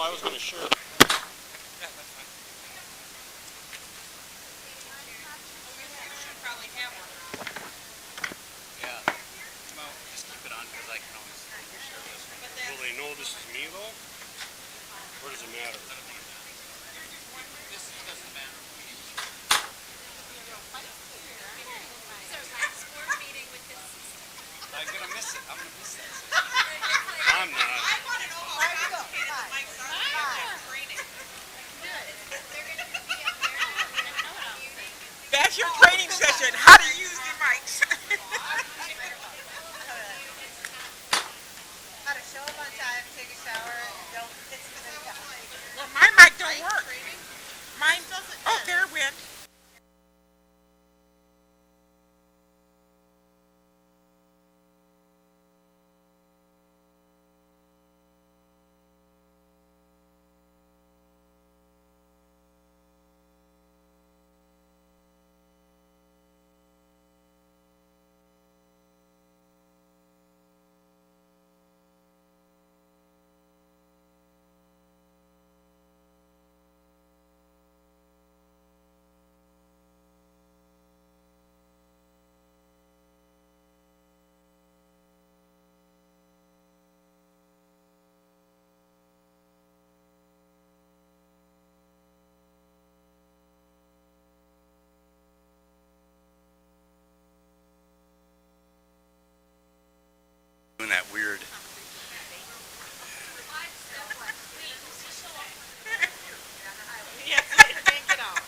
I was going to share. Yeah, that's fine. You should probably have one. Yeah. Well, just keep it on because I can always share this one. Will they know this is me though? Or does it matter? This doesn't matter. I'm gonna miss it. I'm gonna miss that. I'm not. That's your training session. How to use the mics. How to show up on time, take a shower, don't hit something. Well, my mic don't work. Mine doesn't. Oh, there it went. Doing that weird. Yes, take it off.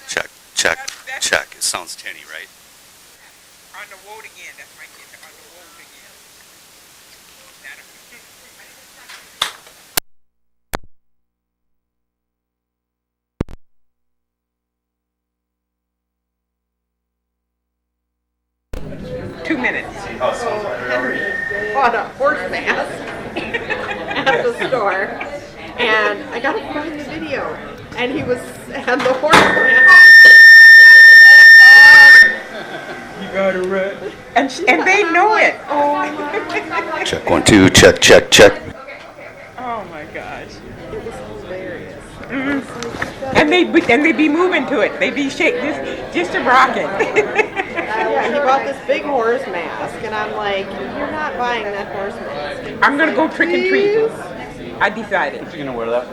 Check, check, check. It sounds tinny, right? On the road again. That's my kid. On the road again. Two minutes. Henry bought a horse mask at the store, and I got to find the video, and he was, and the horse mask. You got it right. And they know it. Oh my God. Check 1, 2. Check, check, check. Oh my gosh. It was hilarious. And they be moving to it. They be shaking just to rock it. Yeah, he bought this big horse mask, and I'm like, you're not buying that horse mask. I'm gonna go trick and treat. I decided. You gonna wear that?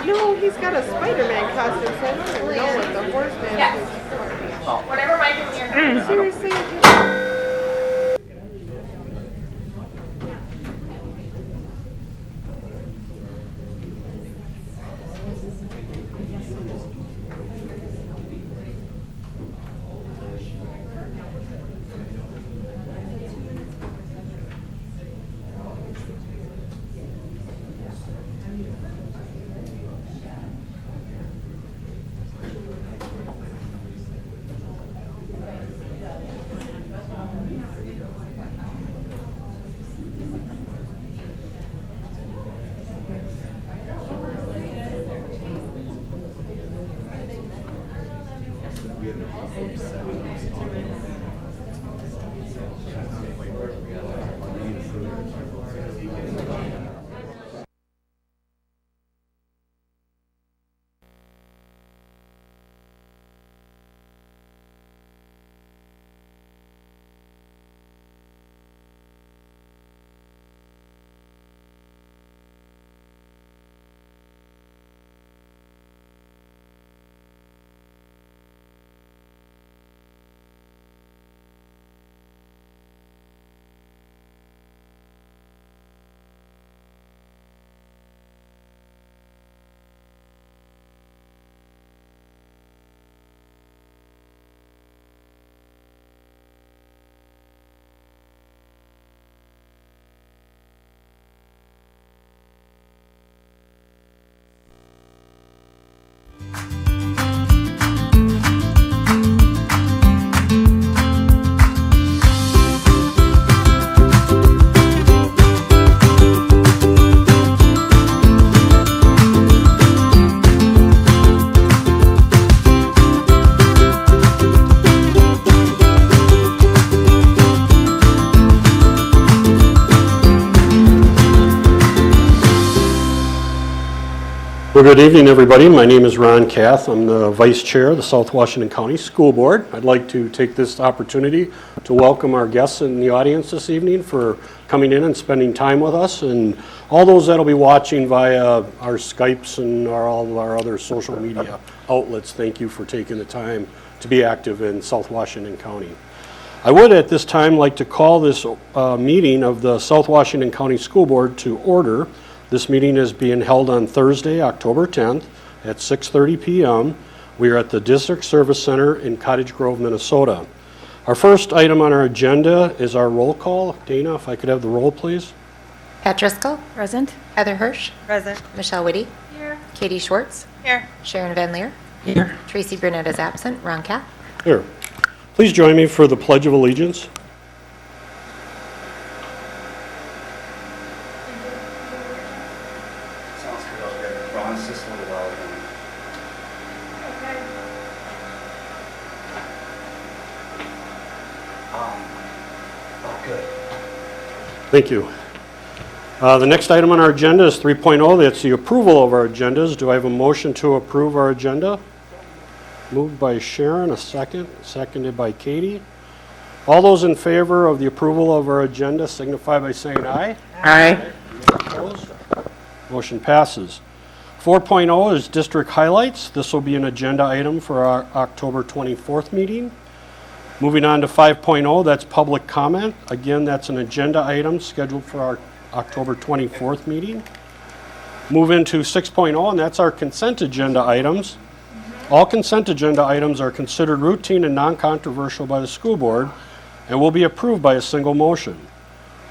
No, he's got a Spider-Man costume, so I don't even know what the horse mask is for. Whatever mic is here. Seriously? Well, good evening, everybody. My name is Ron Kath. I'm the Vice Chair of the South Washington County School Board. I'd like to take this opportunity to welcome our guests in the audience this evening for coming in and spending time with us, and all those that'll be watching via our Skypes and all of our other social media outlets. Thank you for taking the time to be active in South Washington County. I would at this time like to call this meeting of the South Washington County School Board to order. This meeting is being held on Thursday, October 10th at 6:30 p.m. We are at the District Service Center in Cottage Grove, Minnesota. Our first item on our agenda is our roll call. Dana, if I could have the roll, please. Pat Driscoll. Present. Heather Hirsch. Present. Michelle Whitty. Here. Katie Schwartz. Here. Sharon Van Leer. Here. Tracy Burnett is absent. Ron Kath. Here. Please join me for the Pledge of Allegiance. Sounds good out there. Ron, it's just a little loud. Oh, good. Thank you. The next item on our agenda is 3.0. That's the approval of our agendas. Do I have a motion to approve our agenda? Moved by Sharon, a second. Seconded by Katie. All those in favor of the approval of our agenda signify by saying aye. Aye. Opposed? Motion passes. 4.0 is district highlights. This will be an agenda item for our October 24th meeting. Moving on to 5.0, that's public comment. Again, that's an agenda item scheduled for our October 24th meeting. Move into 6.0, and that's our consent agenda items. All consent agenda items are considered routine and non-controversial by the school board and will be approved by a single motion.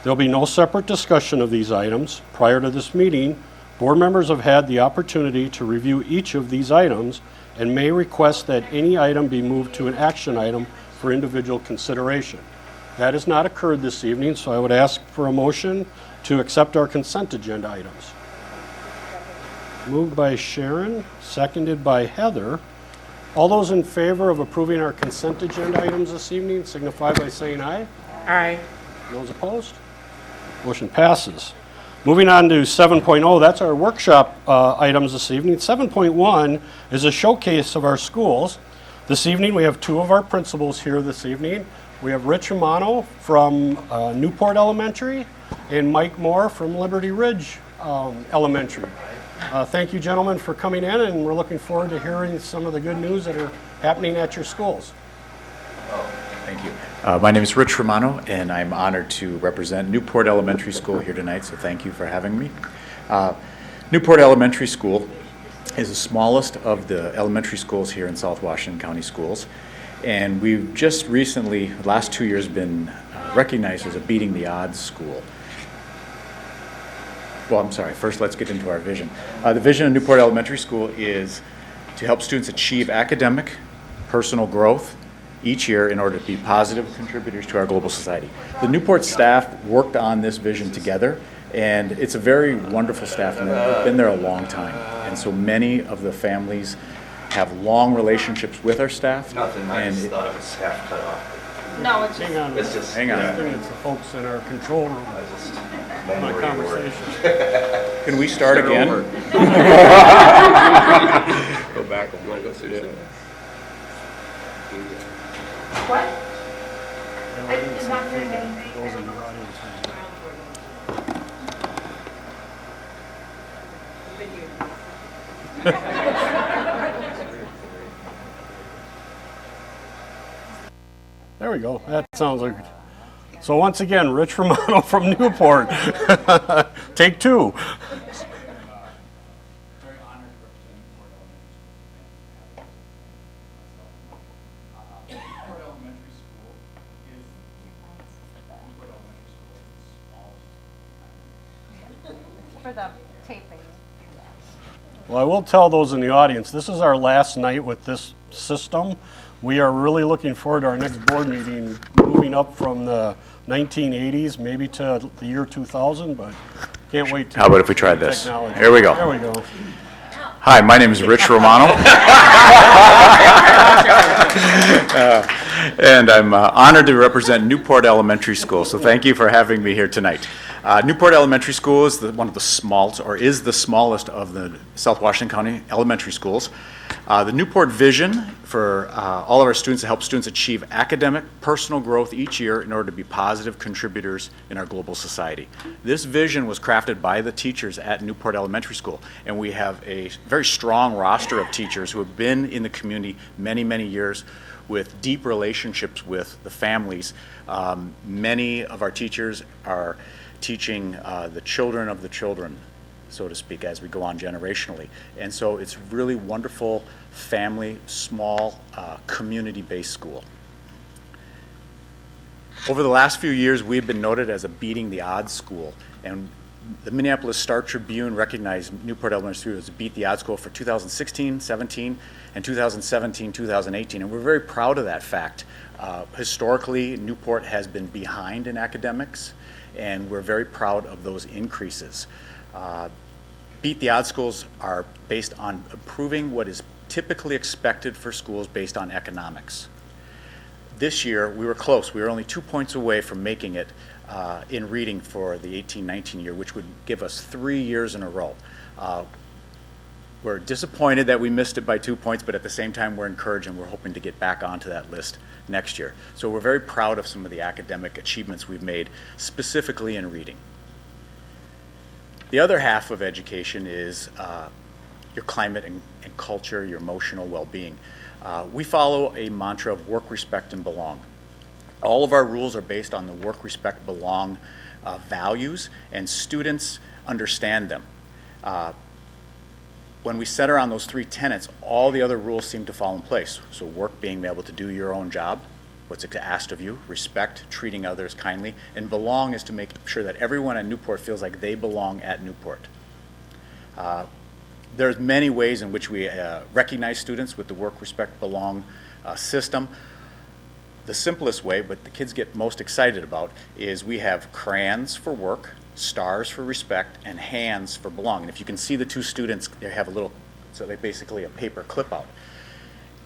There'll be no separate discussion of these items. Prior to this meeting, board members have had the opportunity to review each of these items and may request that any item be moved to an action item for individual consideration. That has not occurred this evening, so I would ask for a motion to accept our consent agenda items. Moved by Sharon, seconded by Heather. All those in favor of approving our consent agenda items this evening signify by saying aye. Aye. Those opposed? Motion passes. Moving on to 7.0, that's our workshop items this evening. 7.1 is a showcase of our schools. This evening we have two of our principals here this evening. We have Rich Romano from Newport Elementary and Mike Moore from Liberty Ridge Elementary. Thank you, gentlemen, for coming in, and we're looking forward to hearing some of the good news that are happening at your schools. Thank you. My name is Rich Romano, and I'm honored to represent Newport Elementary School here tonight, so thank you for having me. Newport Elementary School is the smallest of the elementary schools here in South Washington County Schools, and we've just recently, the last 2 years, been recognized as a Beating the Odds school. Well, I'm sorry, first let's get into our vision. The vision of Newport Elementary School is to help students achieve academic, personal growth each year in order to be positive contributors to our global society. The Newport staff worked on this vision together, and it's a very wonderful staff, and they've been there a long time. And so many of the families have long relationships with our staff. Nothing, I just thought it was half cut off. No, it's Hang on. It's just, Hang on. I think it's the folks in our control room. I just, My memory of word. conversation. Can we start again? Go back. You want to go through it? what? I'm not hearing anything. Those in the audience. There we go. That sounds like. So once again, Rich Romano from Newport. Take two. For the taping. Well, I will tell those in the audience, this is our last night with this system. We are really looking forward to our next board meeting, moving up from the 1980s, maybe to the year 2000, but can't wait to. How about if we try this? Technology. Here we go. There we go. Hi, my name is Rich Romano. And I'm honored to represent Newport Elementary School, so thank you for having me here tonight. Newport Elementary School is one of the smallest, or is the smallest of the South Washington County elementary schools. The Newport vision for all of our students to help students achieve academic, personal growth each year in order to be positive contributors in our global society. This vision was crafted by the teachers at Newport Elementary School, and we have a very strong roster of teachers who have been in the community many, many years with deep relationships with the families. Many of our teachers are teaching the children of the children, so to speak, as we go on generationally. And so it's really wonderful, family, small, community-based school. Over the last few years, we've been noted as a beating the odds school, and the Minneapolis Star-Tribune recognized Newport Elementary School as a beat the odds school for 2016, 17, and 2017, 2018, and we're very proud of that fact. Historically, Newport has been behind in academics, and we're very proud of those increases. Beat the odds schools are based on improving what is typically expected for schools based on economics. This year, we were close. We were only 2 points away from making it in reading for the 18-19 year, which would give us 3 years in a row. We're disappointed that we missed it by 2 points, but at the same time, we're encouraged and we're hoping to get back onto that list next year. So we're very proud of some of the academic achievements we've made, specifically in reading. The other half of education is your climate and culture, your emotional well-being. We follow a mantra of work, respect, and belong. All of our rules are based on the work, respect, belong values, and students understand them. When we set around those 3 tenets, all the other rules seem to fall in place. So work, being able to do your own job, what's asked of you, respect, treating others kindly, and belong is to make sure that everyone at Newport feels like they belong at Newport. There's many ways in which we recognize students with the work, respect, belong system. The simplest way, but the kids get most excited about, is we have crayons for work, stars for respect, and hands for belong. And if you can see the 2 students, they have a little, so they basically a paper clip out.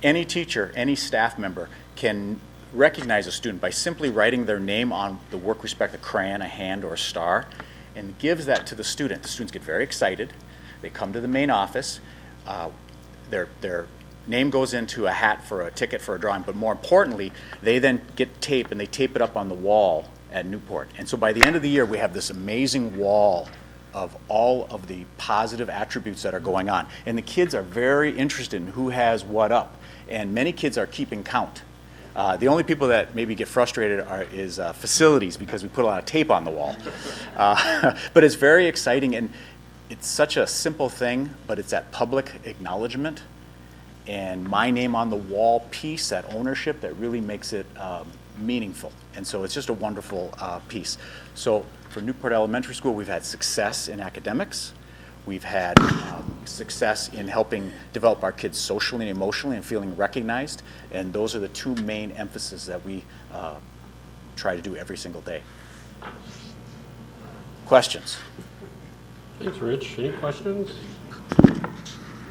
Any teacher, any staff member can recognize a student by simply writing their name on the work, respect, a crayon, a hand, or a star, and gives that to the student. The students get very excited. They come to the main office. Their name goes into a hat for a ticket for a drawing, but more importantly, they then get tape and they tape it up on the wall at Newport. And so by the end of the year, we have this amazing wall of all of the positive attributes that are going on. And the kids are very interested in who has what up. And many kids are keeping count. The only people that maybe get frustrated is facilities, because we put a lot of tape on the wall. But it's very exciting, and it's such a simple thing, but it's that public acknowledgement and my name on the wall piece, that ownership, that really makes it meaningful. And so it's just a wonderful piece. So for Newport Elementary School, we've had success in academics. We've had success in helping develop our kids socially and emotionally and feeling recognized. And those are the 2 main emphases that we try to do every single day. Questions? Thanks, Rich. Any questions?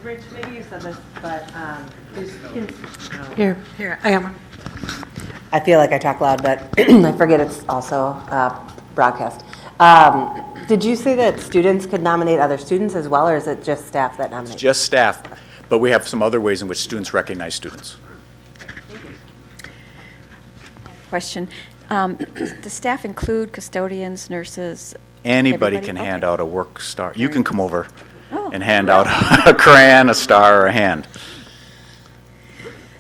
Rich, maybe you said this, but there's hints. Here, I am. I feel like I talk loud, but I forget it's also broadcast. Did you say that students could nominate other students as well, or is it just staff that nominates? It's just staff, but we have some other ways in which students recognize students. Question. Does staff include custodians, nurses? Anybody everybody? can Okay. hand out a work star. You can come over and hand out a crayon, a star, or a hand.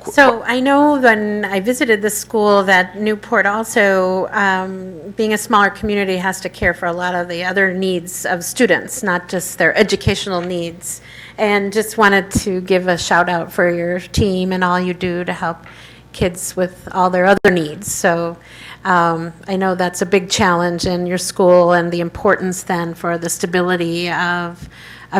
So I know when I visited the school that Newport also, being a smaller community, has to care for a lot of the other needs of students, not just their educational needs. And just wanted to give a shout out for your team and all you do to help kids with all their other needs. So I know that's a big challenge in your school, and the importance then for the stability of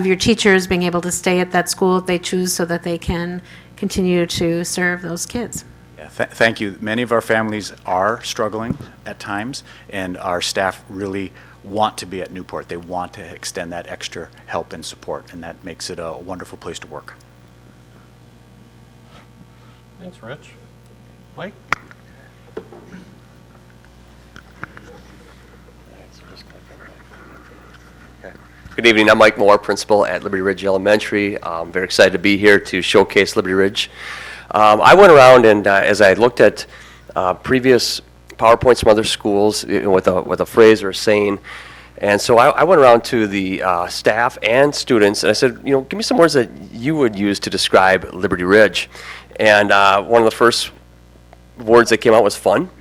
your teachers being able to stay at that school if they choose, so that they can continue to serve those kids. Yeah, thank you. Many of our families are struggling at times, and our staff really want to be at Newport. They want to extend that extra help and support, and that makes it a wonderful place to work. Thanks, Rich. Mike? Good evening. I'm Mike Moore, principal at Liberty Ridge Elementary. I'm very excited to be here to showcase Liberty Ridge. I went around and as I looked at previous PowerPoints from other schools with a phrase or a saying, and so I went around to the staff and students and I said, give me some words that you would use to describe Liberty Ridge. And one of the first words that came out was fun.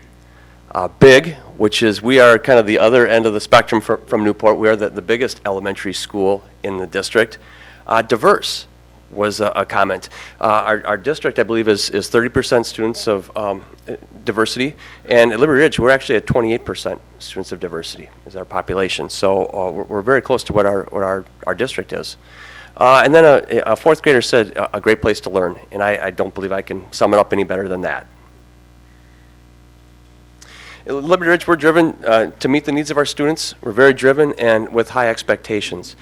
Big, which is we are kind of the other end of the spectrum from Newport. We are the biggest elementary school in the district. Diverse was a comment. Our district, I believe, is 30% students of diversity, and at Liberty Ridge, we're actually at 28% students of diversity is our population. So we're very close to what our district is. And then a fourth grader said, a great place to learn, and I don't believe I can sum it up any better than that. At Liberty Ridge, we're driven to meet the needs of our students. We're very driven and with high expectations.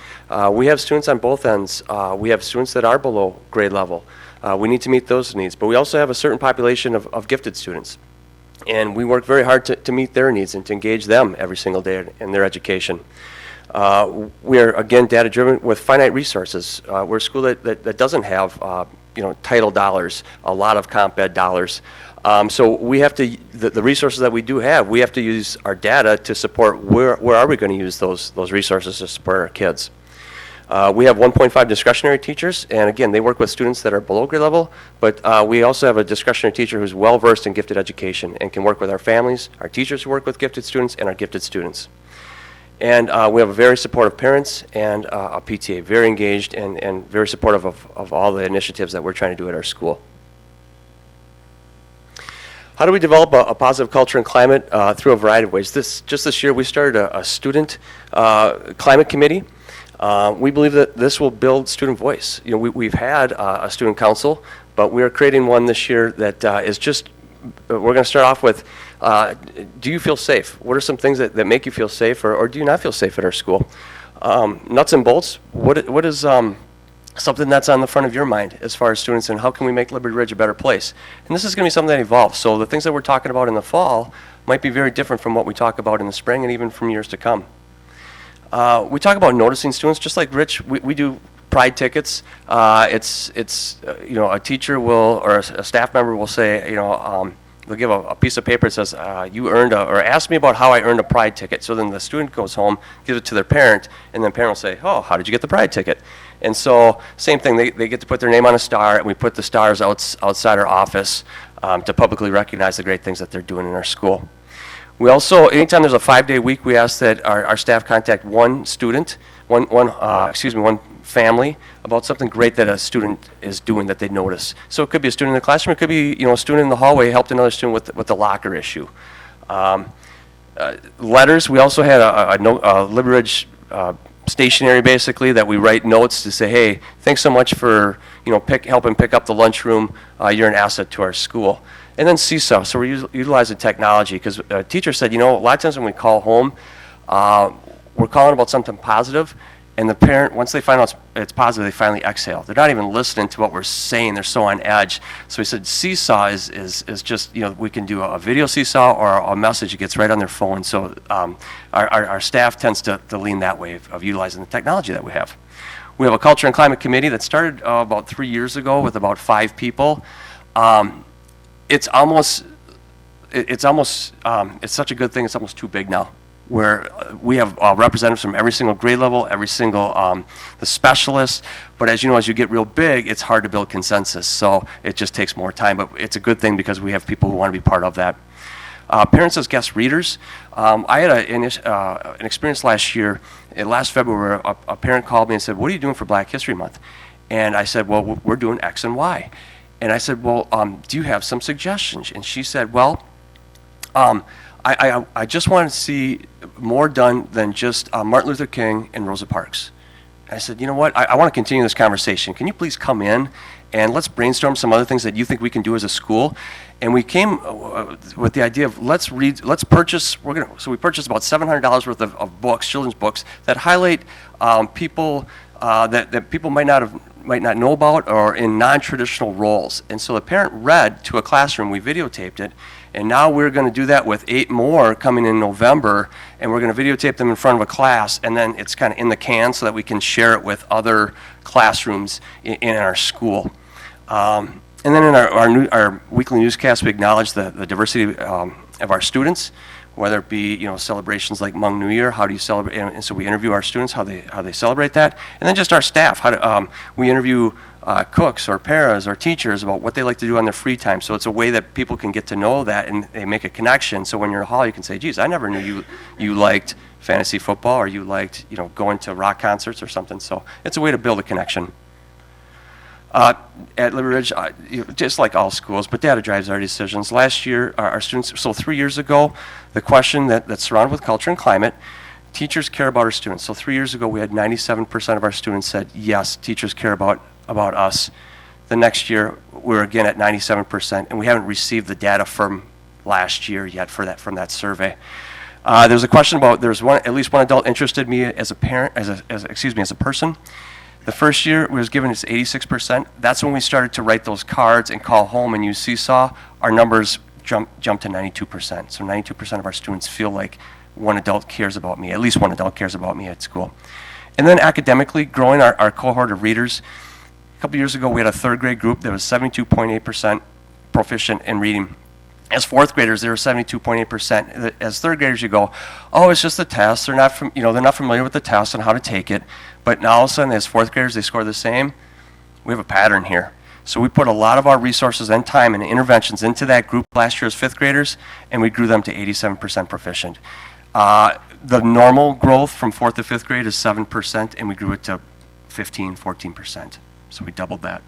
We have students on both ends. We have students that are below grade level. We need to meet those needs, but we also have a certain population of gifted students. And we work very hard to meet their needs and to engage them every single day in their education. We are, again, data driven with finite resources. We're a school that doesn't have title dollars, a lot of comp ed dollars. So we have to, the resources that we do have, we have to use our data to support where are we going to use those resources to support our kids. We have 1.5 discretionary teachers, and again, they work with students that are below grade level, but we also have a discretionary teacher who's well-versed in gifted education and can work with our families, our teachers who work with gifted students, and our gifted students. And we have a very supportive parents and a PTA, very engaged and very supportive of all the initiatives that we're trying to do at our school. How do we develop a positive culture and climate through a variety of ways? Just this year, we started a student climate committee. We believe that this will build student voice. We've had a student council, but we are creating one this year that is just, we're going to start off with, do you feel safe? What are some things that make you feel safe, or do you not feel safe at our school? Nuts and bolts, what is something that's on the front of your mind as far as students, and how can we make Liberty Ridge a better place? And this is going to be something that evolves. So the things that we're talking about in the fall might be very different from what we talk about in the spring and even from years to come. We talk about noticing students, just like Rich, we do pride tickets. It's a teacher will, or a staff member will say, they'll give a piece of paper that says, you earned or ask me about how I earned a pride ticket. So then the student goes home, gives it to their parent, and then the parent will say, oh, how did you get the pride ticket? And so, same thing, they get to put their name on a star, and we put the stars outside our office to publicly recognize the great things that they're doing in our school. We also, anytime there's a 5-day week, we ask that our staff contact one student, one family about something great that a student is doing that they notice. So it could be a student in the classroom, it could be a student in the hallway helped another student with the locker issue. Letters, we also had a Liberty Ridge stationery basically that we write notes to say, hey, thanks so much for helping pick up the lunchroom. You're an asset to our school. And then Seesaw, so we're utilizing technology because a teacher said, a lot of times when we call home, we're calling about something positive, and the parent, once they find out it's positive, they finally exhale. They're not even listening to what we're saying. They're so on edge. So we said Seesaw is just, we can do a video Seesaw or a message that gets right on their phone. So our staff tends to lean that way of utilizing the technology that we have. We have a culture and climate committee that started about 3 years ago with about 5 people. It's such a good thing, it's almost too big now, where we have representatives from every single grade level, every single the specialists, but as you know, as you get real big, it's hard to build consensus, so it just takes more time, but it's a good thing because we have people who want to be part of that. Parents as guest readers. I had an experience last year, last February, a parent called me and said, what are you doing for Black History Month? And I said, well, we're doing X and Y. And I said, well, do you have some suggestions? And she said, well, I just want to see more done than just Martin Luther King and Rosa Parks. And I said, you know what, I want to continue this conversation. Can you please come in and let's brainstorm some other things that you think we can do as a school? And we came with the idea of let's purchase, so we purchased about $700 worth of books, children's books, that highlight people that people might not know about or in non-traditional roles. And so the parent read to a classroom, we videotaped it, And now we're going to do that with 8 more coming in November, and we're going to videotape them in front of a class, and then it's kind of in the can so that we can share it with other classrooms in our school. And then in our weekly newscast, we acknowledge the diversity of our students, whether it be celebrations like Hmong New Year. How do you celebrate? And so we interview our students how they celebrate that, and then just our staff. We interview cooks or paras or teachers about what they like to do on their free time. So it's a way that people can get to know that and they make a connection. So when you're in a hall, you can say, "Geez, I never knew you liked fantasy football, or you liked going to rock concerts or something." So it's a way to build a connection. At Liberty Ridge, just like all schools, but data drives our decisions. Last year, our students, so 3 years ago, the question that's surrounded with culture and climate, teachers care about our students. So 3 years ago, we had 97% of our students said, yes, teachers care about us. The next year, we're again at 97%, and we haven't received the data from last year yet from that survey. There was a question about, at least one adult interested me as a parent, as a person. The first year was given as 86%. That's when we started to write those cards and call home and use Seesaw. Our numbers jumped to 92%. So 92% of our students feel like one adult cares about me, at least one adult cares about me at school. And then academically, growing our cohort of readers. A couple years ago, we had a 3rd grade group that was 72.8% proficient in reading. As 4th graders, they were 72.8%. As 3rd graders, you go, oh, it's just a test. They're not familiar with the test and how to take it. But now all of a sudden, as 4th graders, they score the same. We have a pattern here. So we put a lot of our resources and time and interventions into that group last year as 5th graders, and we grew them to 87% proficient. The normal growth from 4th to 5th grade is 7%, and we grew it to 14%. So we doubled that.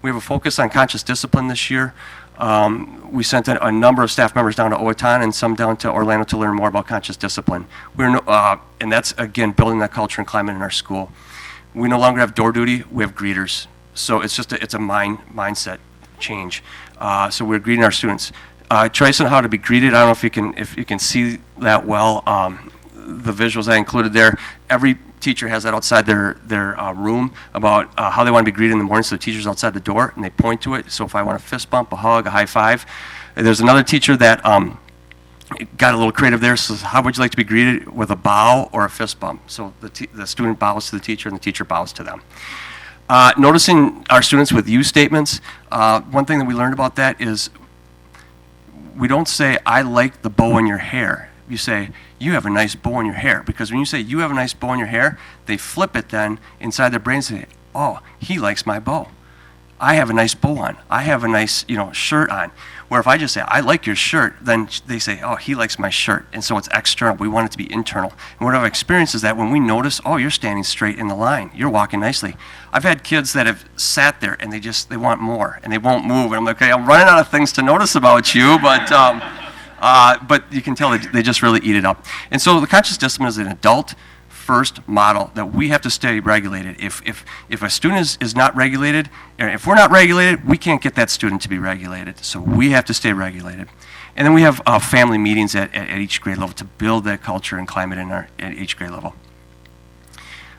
We have a focus on conscious discipline this year. We sent a number of staff members down to Owatonna and some down to Orlando to learn more about conscious discipline. And that's, again, building that culture and climate in our school. We no longer have door duty, we have greeters. So it's just it's a mindset change. So we're greeting our students. Choice on how to be greeted, I don't know if you can see that well. The visuals I included there, every teacher has that outside their room about how they want to be greeted in the morning. So the teacher's outside the door and they point to it. So if I want a fist bump, a hug, a high five. There's another teacher that got a little creative there. So how would you like to be greeted, with a bow or a fist bump? So the student bows to the teacher and the teacher bows to them. Noticing our students with you statements, one thing that we learned about that is we don't say, I like the bow in your hair. You say, you have a nice bow in your hair. Because when you say, you have a nice bow in your hair, they flip it then inside their brains and say, oh, he likes my bow. I have a nice bow on. I have a nice, shirt on. Where if I just say, I like your shirt, then they say, oh, he likes my shirt. And so it's external. We want it to be internal. And what I've experienced is that when we notice, oh, you're standing straight in the line. You're walking nicely. I've had kids that have sat there and they want more and they won't move. And I'm like, okay, I'm running out of things to notice about you, but you can tell they just really eat it up. And so the conscious discipline is an adult first model that we have to stay regulated. If a student is not regulated, or if we're not regulated, we can't get that student to be regulated. So we have to stay regulated. And then we have family meetings at each grade level to build that culture and climate at each grade level.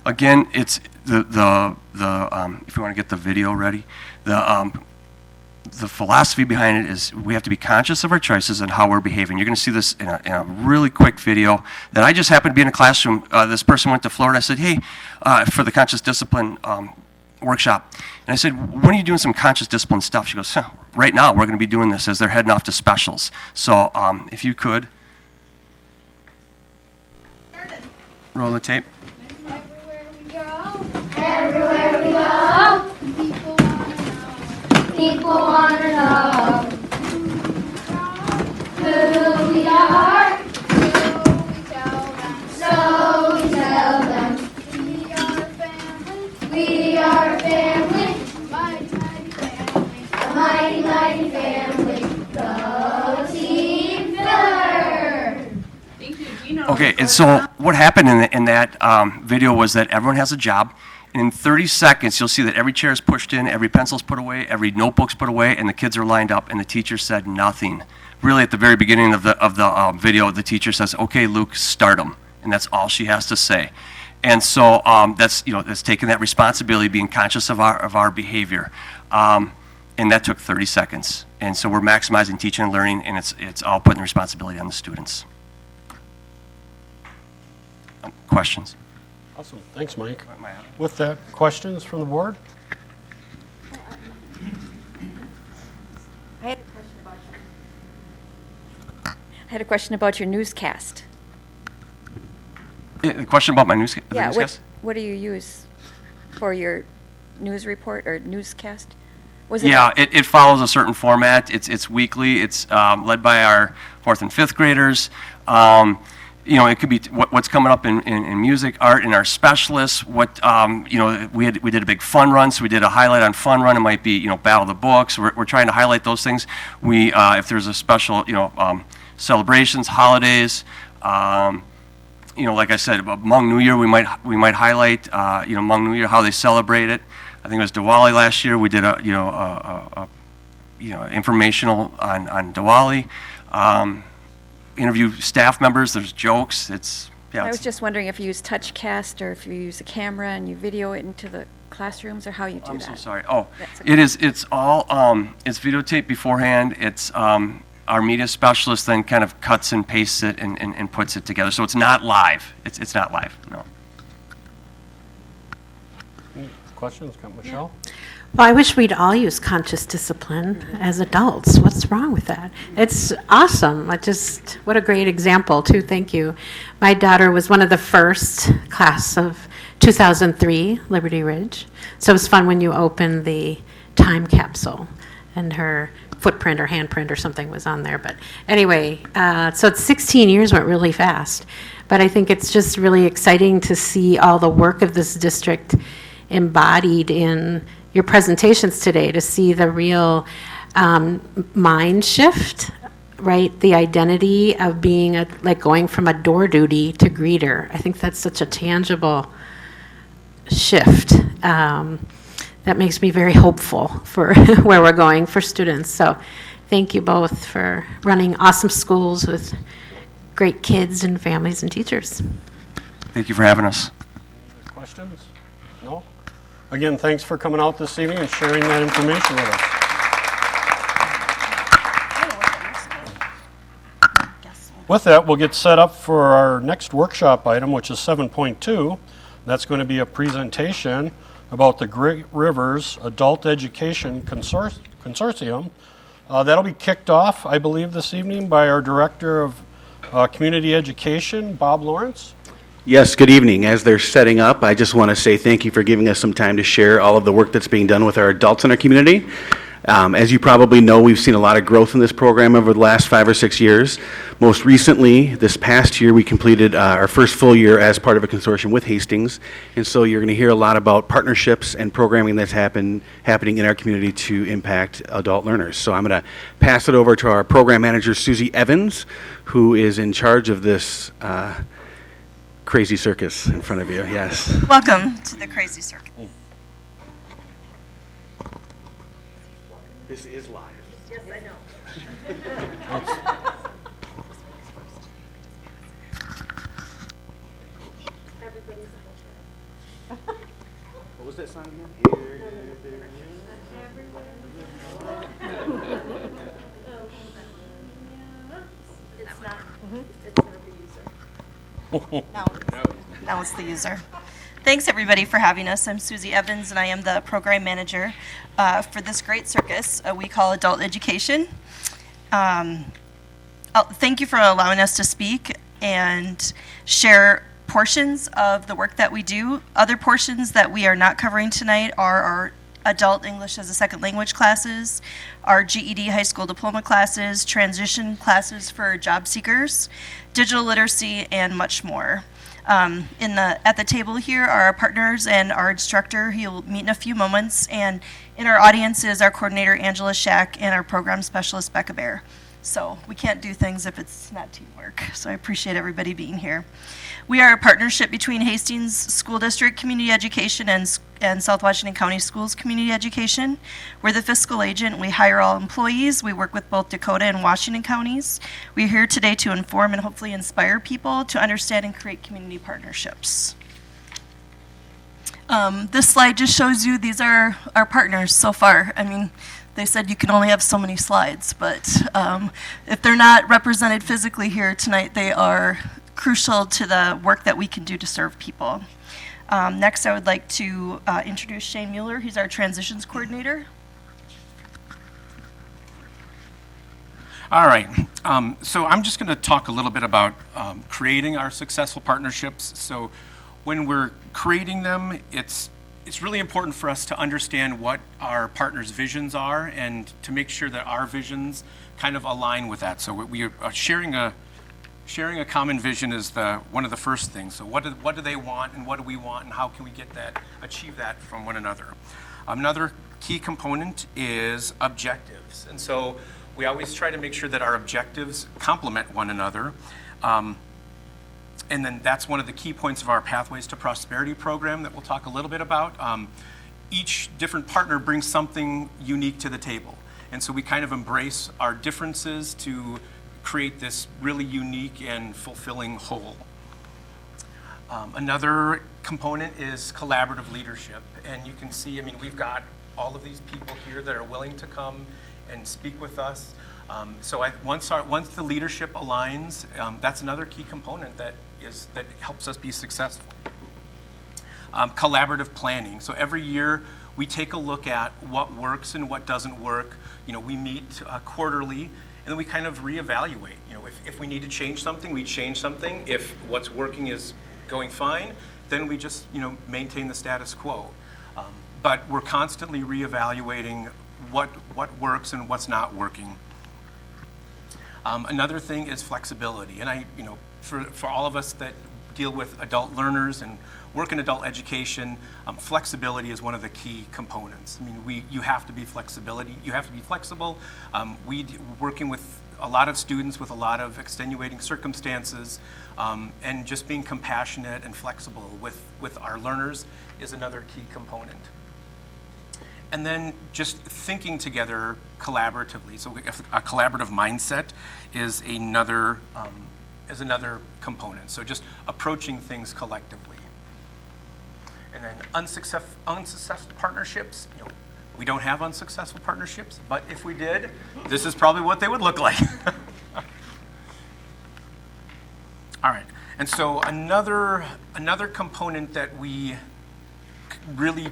Again, it's the if you want to get the video ready, the philosophy behind it is we have to be conscious of our choices and how we're behaving. You're going to see this in a really quick video that I just happened to be in a classroom. This person went to Florida. I said, hey, for the conscious discipline workshop. And I said, when are you doing some conscious discipline stuff? She goes, right now we're going to be doing this as they're heading off to specials. So if you could, roll the tape. Everywhere we go, people want to know who we are, so we tell them we are a family, a mighty, mighty family, the Team Filler. Okay, and so what happened in that video was that everyone has a job. And in 30 seconds, you'll see that every chair is pushed in, every pencil's put away, every notebook's put away, and the kids are lined up, and the teacher said nothing. Really, at the very beginning of the video, the teacher says, okay, Luke, start them. And that's all she has to say. And so that's taking that responsibility, being conscious of our behavior. And that took 30 seconds. And so we're maximizing teaching and learning, and it's all putting the responsibility on the students. Questions? Awesome. Thanks, Mike. With that, questions from the board? I had a question about your newscast. The question about my newscast? Yeah, what do you use for your news report or newscast? Yeah, it follows a certain format. It's weekly. It's led by our 4th and 5th graders. It could be what's coming up in music, art, and our specialists. We did a big fun run, so we did a highlight on fun run. It might be Battle of the Books. We're trying to highlight those things. We if there's a special celebrations, holidays. Like I said, Hmong New Year, we might highlight Hmong New Year, how they celebrate it. I think it was Diwali last year. We did a informational on Diwali. Interview staff members. There's jokes. I was just wondering if you use TouchCast or if you use a camera and you video it into the classrooms, or how you do that. I'm so sorry. Oh, it is. It's all. It's videotaped beforehand. It's our media specialist then kind of cuts and pastes it and puts it together. So it's not live. It's not live. No. Any questions, Michelle? Well, I wish we'd all use conscious discipline as adults. What's wrong with that? It's awesome. What a great example, too. Thank you. My daughter was one of the first class of 2003, Liberty Ridge. So it was fun when you opened the time capsule and her footprint or handprint or something was on there. But anyway, so it's 16 years went really fast. But I think it's just really exciting to see all the work of this district embodied in your presentations today, to see the real mind shift, right? The identity of being like going from a door duty to greeter. I think that's such a tangible shift that makes me very hopeful for where we're going for students. So thank you both for running awesome schools with great kids and families and teachers. Thank you for having us. Questions? No? Again, thanks for coming out this evening and sharing that information with us. With that, we'll get set up for our next workshop item, which is 7.2. That's going to be a presentation about the Great Rivers Adult Education Consortium. That'll be kicked off, I believe, this evening by our Director of Community Education, Bob Lawrence. Yes, good evening. As they're setting up, I just want to say thank you for giving us some time to share all of the work that's being done with our adults in our community. As you probably know, we've seen a lot of growth in this program over the last 5 or 6 years. Most recently, this past year, we completed our first full year as part of a consortium with Hastings. And so you're going to hear a lot about partnerships and programming that's happening in our community to impact adult learners. So I'm going to pass it over to our program manager, Susie Evans, who is in charge of this crazy circus in front of you. Yes. Welcome to the crazy circus. This is live. Yes, I know. What was that song again? It's not. It's not the user. No, it's the user. Thanks everybody for having us. I'm Susie Evans and I am the program manager for this great circus we call Adult Education. Thank you for allowing us to speak and share portions of the work that we do. Other portions that we are not covering tonight are our Adult English as a Second Language classes, our GED high school diploma classes, transition classes for job seekers, digital literacy, and much more. At the table here are our partners and our instructor. He'll meet in a few moments. And in our audience is our coordinator, Angela Shack, and our program specialist, Becca Bear. So we can't do things if it's not teamwork. So I appreciate everybody being here. We are a partnership between Hastings School District Community Education and South Washington County Schools Community Education. We're the fiscal agent. We hire all employees. We work with both Dakota and Washington counties. We're here today to inform and hopefully inspire people to understand and create community partnerships. This slide just shows you these are our partners so far. I mean, they said you can only have so many slides, but if they're not represented physically here tonight, they are crucial to the work that we can do to serve people. Next, I would like to introduce Shane Mueller. He's our transitions coordinator. All right, so I'm just going to talk a little bit about creating our successful partnerships. So when we're creating them, it's really important for us to understand what our partners' visions are and to make sure that our visions kind of align with that. So we are sharing a common vision is one of the first things. So what do they want and what do we want and how can we achieve that from one another? Another key component is objectives. And so we always try to make sure that our objectives complement one another. And then that's one of the key points of our Pathways to Prosperity program that we'll talk a little bit about. Each different partner brings something unique to the table. And so we kind of embrace our differences to create this really unique and fulfilling whole. Another component is collaborative leadership. And you can see, I mean, we've got all of these people here that are willing to come and speak with us. So once the leadership aligns, that's another key component that helps us be successful. Collaborative planning. So every year we take a look at what works and what doesn't work. You know, we meet quarterly, and then we kind of reevaluate. You know, if we need to change something, we change something. If what's working is going fine, then we just maintain the status quo. But we're constantly reevaluating what works and what's not working. Another thing is flexibility, and for all of us that deal with adult learners and work in adult education, flexibility is one of the key components. I mean, you have to be flexible. Working with a lot of students with a lot of extenuating circumstances, and just being compassionate and flexible with our learners is another key component. And then just thinking together collaboratively. So a collaborative mindset is another component. So just approaching things collectively. And then unsuccessful partnerships. We don't have unsuccessful partnerships, but if we did, this is probably what they would look like. All right. And so another component that we really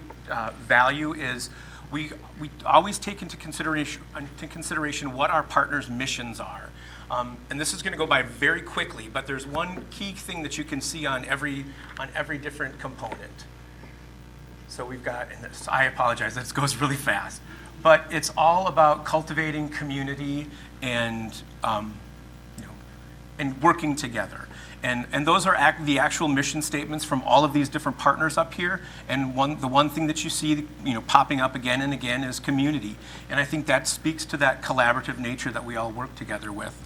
value is we always take into consideration what our partners' missions are. And this is going to go by very quickly, but there's one key thing that you can see on every different component. So we've got, and this, I apologize, this goes really fast, but it's all about cultivating community and and working together. And those are the actual mission statements from all of these different partners up here. And the one thing that you see, popping up again and again is community. And I think that speaks to that collaborative nature that we all work together with.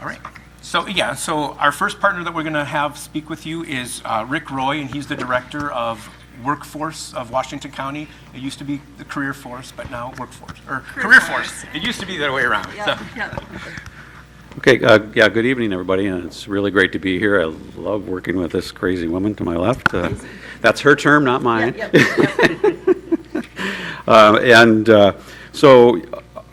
All right. So our first partner that we're going to have speak with you is Rick Roy, and he's the director of Workforce of Washington County. It used to be the Career Force, but now Workforce, or Career Force. It used to be the other way around. Yeah. Okay, good evening, everybody, and it's really great to be here. I love working with this crazy woman to my left. That's her term, not mine. So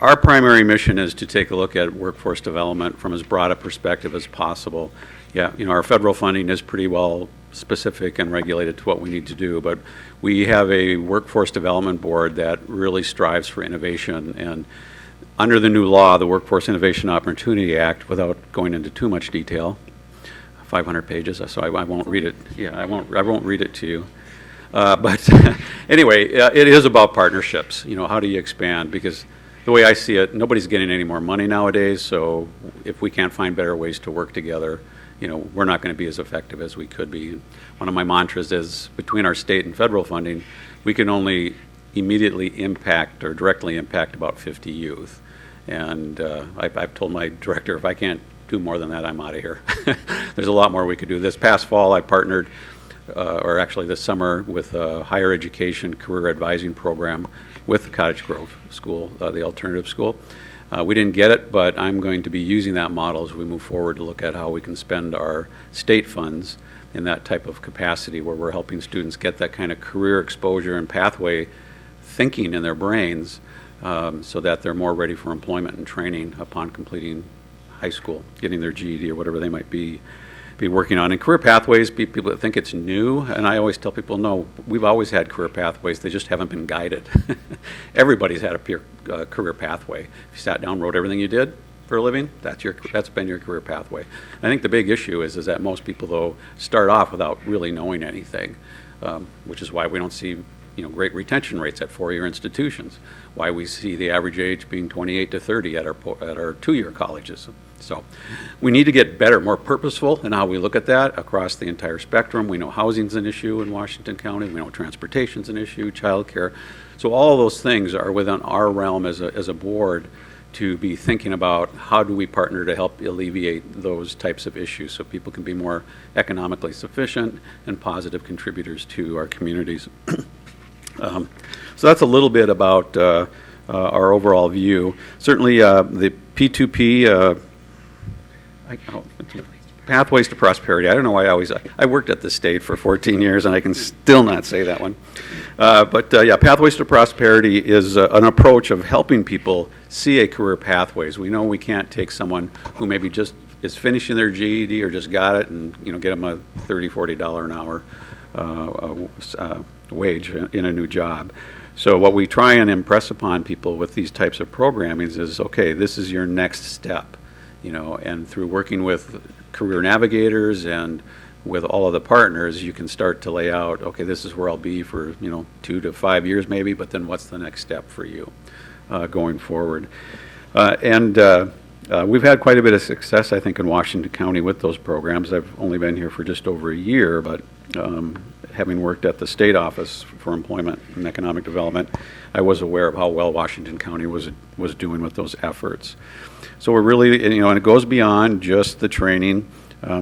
our primary mission is to take a look at workforce development from as broad a perspective as possible. Our federal funding is pretty well specific and regulated to what we need to do, but we have a workforce development board that really strives for innovation. And under the new law, the Workforce Innovation Opportunity Act, without going into too much detail, 500 pages, so I won't read it. I won't read it to you. But anyway, it is about partnerships. How do you expand? Because the way I see it, nobody's getting any more money nowadays, so if we can't find better ways to work together, we're not going to be as effective as we could be. One of my mantras is, between our state and federal funding, we can only immediately impact or directly impact about 50 youth. And I've told my director, if I can't do more than that, I'm out of here. There's a lot more we could do. This past fall, I partnered, or actually this summer, with a higher education career advising program with the Cottage Grove School, the alternative school. We didn't get it, but I'm going to be using that model as we move forward to look at how we can spend our state funds in that type of capacity where we're helping students get that kind of career exposure and pathway thinking in their brains so that they're more ready for employment and training upon completing high school, getting their GED or whatever they might be working on. And career pathways, people that think it's new, and I always tell people, no, we've always had career pathways, they just haven't been guided. Everybody's had a career pathway. If you sat down, wrote everything you did for a living, that's been your career pathway. I think the big issue is that most people, though, start off without really knowing anything, which is why we don't see great retention rates at four-year institutions, why we see the average age being 28 to 30 at our two-year colleges. So we need to get better, more purposeful in how we look at that across the entire spectrum. We know housing's an issue in Washington County. We know transportation's an issue, childcare. So all those things are within our realm as a board to be thinking about how do we partner to help alleviate those types of issues so people can be more economically sufficient and positive contributors to our communities. So that's a little bit about our overall view. Certainly the P2P, Pathways to Prosperity. I don't know why I worked at the state for 14 years and I can still not say that one. But Pathways to Prosperity is an approach of helping people see a career pathways. We know we can't take someone who maybe just is finishing their GED or just got it and get them a $30, $40 an hour wage in a new job. So what we try and impress upon people with these types of programming is, okay, this is your next step. And through working with career navigators and with all of the partners, you can start to lay out, okay, this is where I'll be for, 2 to 5 years maybe, but then what's the next step for you going forward? We've had quite a bit of success, I think, in Washington County with those programs. I've only been here for just over a year, but having worked at the state office for employment and economic development, I was aware of how well Washington County was doing with those efforts. So we're really, and it goes beyond just the training.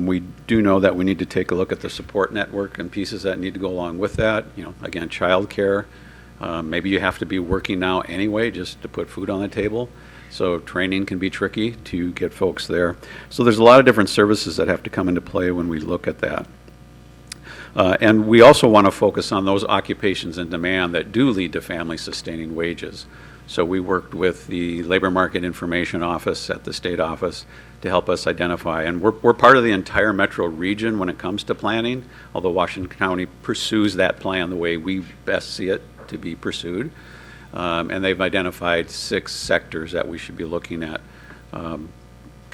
We do know that we need to take a look at the support network and pieces that need to go along with that. Again, childcare. Maybe you have to be working now anyway just to put food on the table. So training can be tricky to get folks there. So there's a lot of different services that have to come into play when we look at that. And we also want to focus on those occupations in demand that do lead to family-sustaining wages. So we worked with the Labor Market Information Office at the state office to help us identify. And we're part of the entire metro region when it comes to planning, although Washington County pursues that plan the way we best see it to be pursued. And they've identified 6 sectors that we should be looking at, kind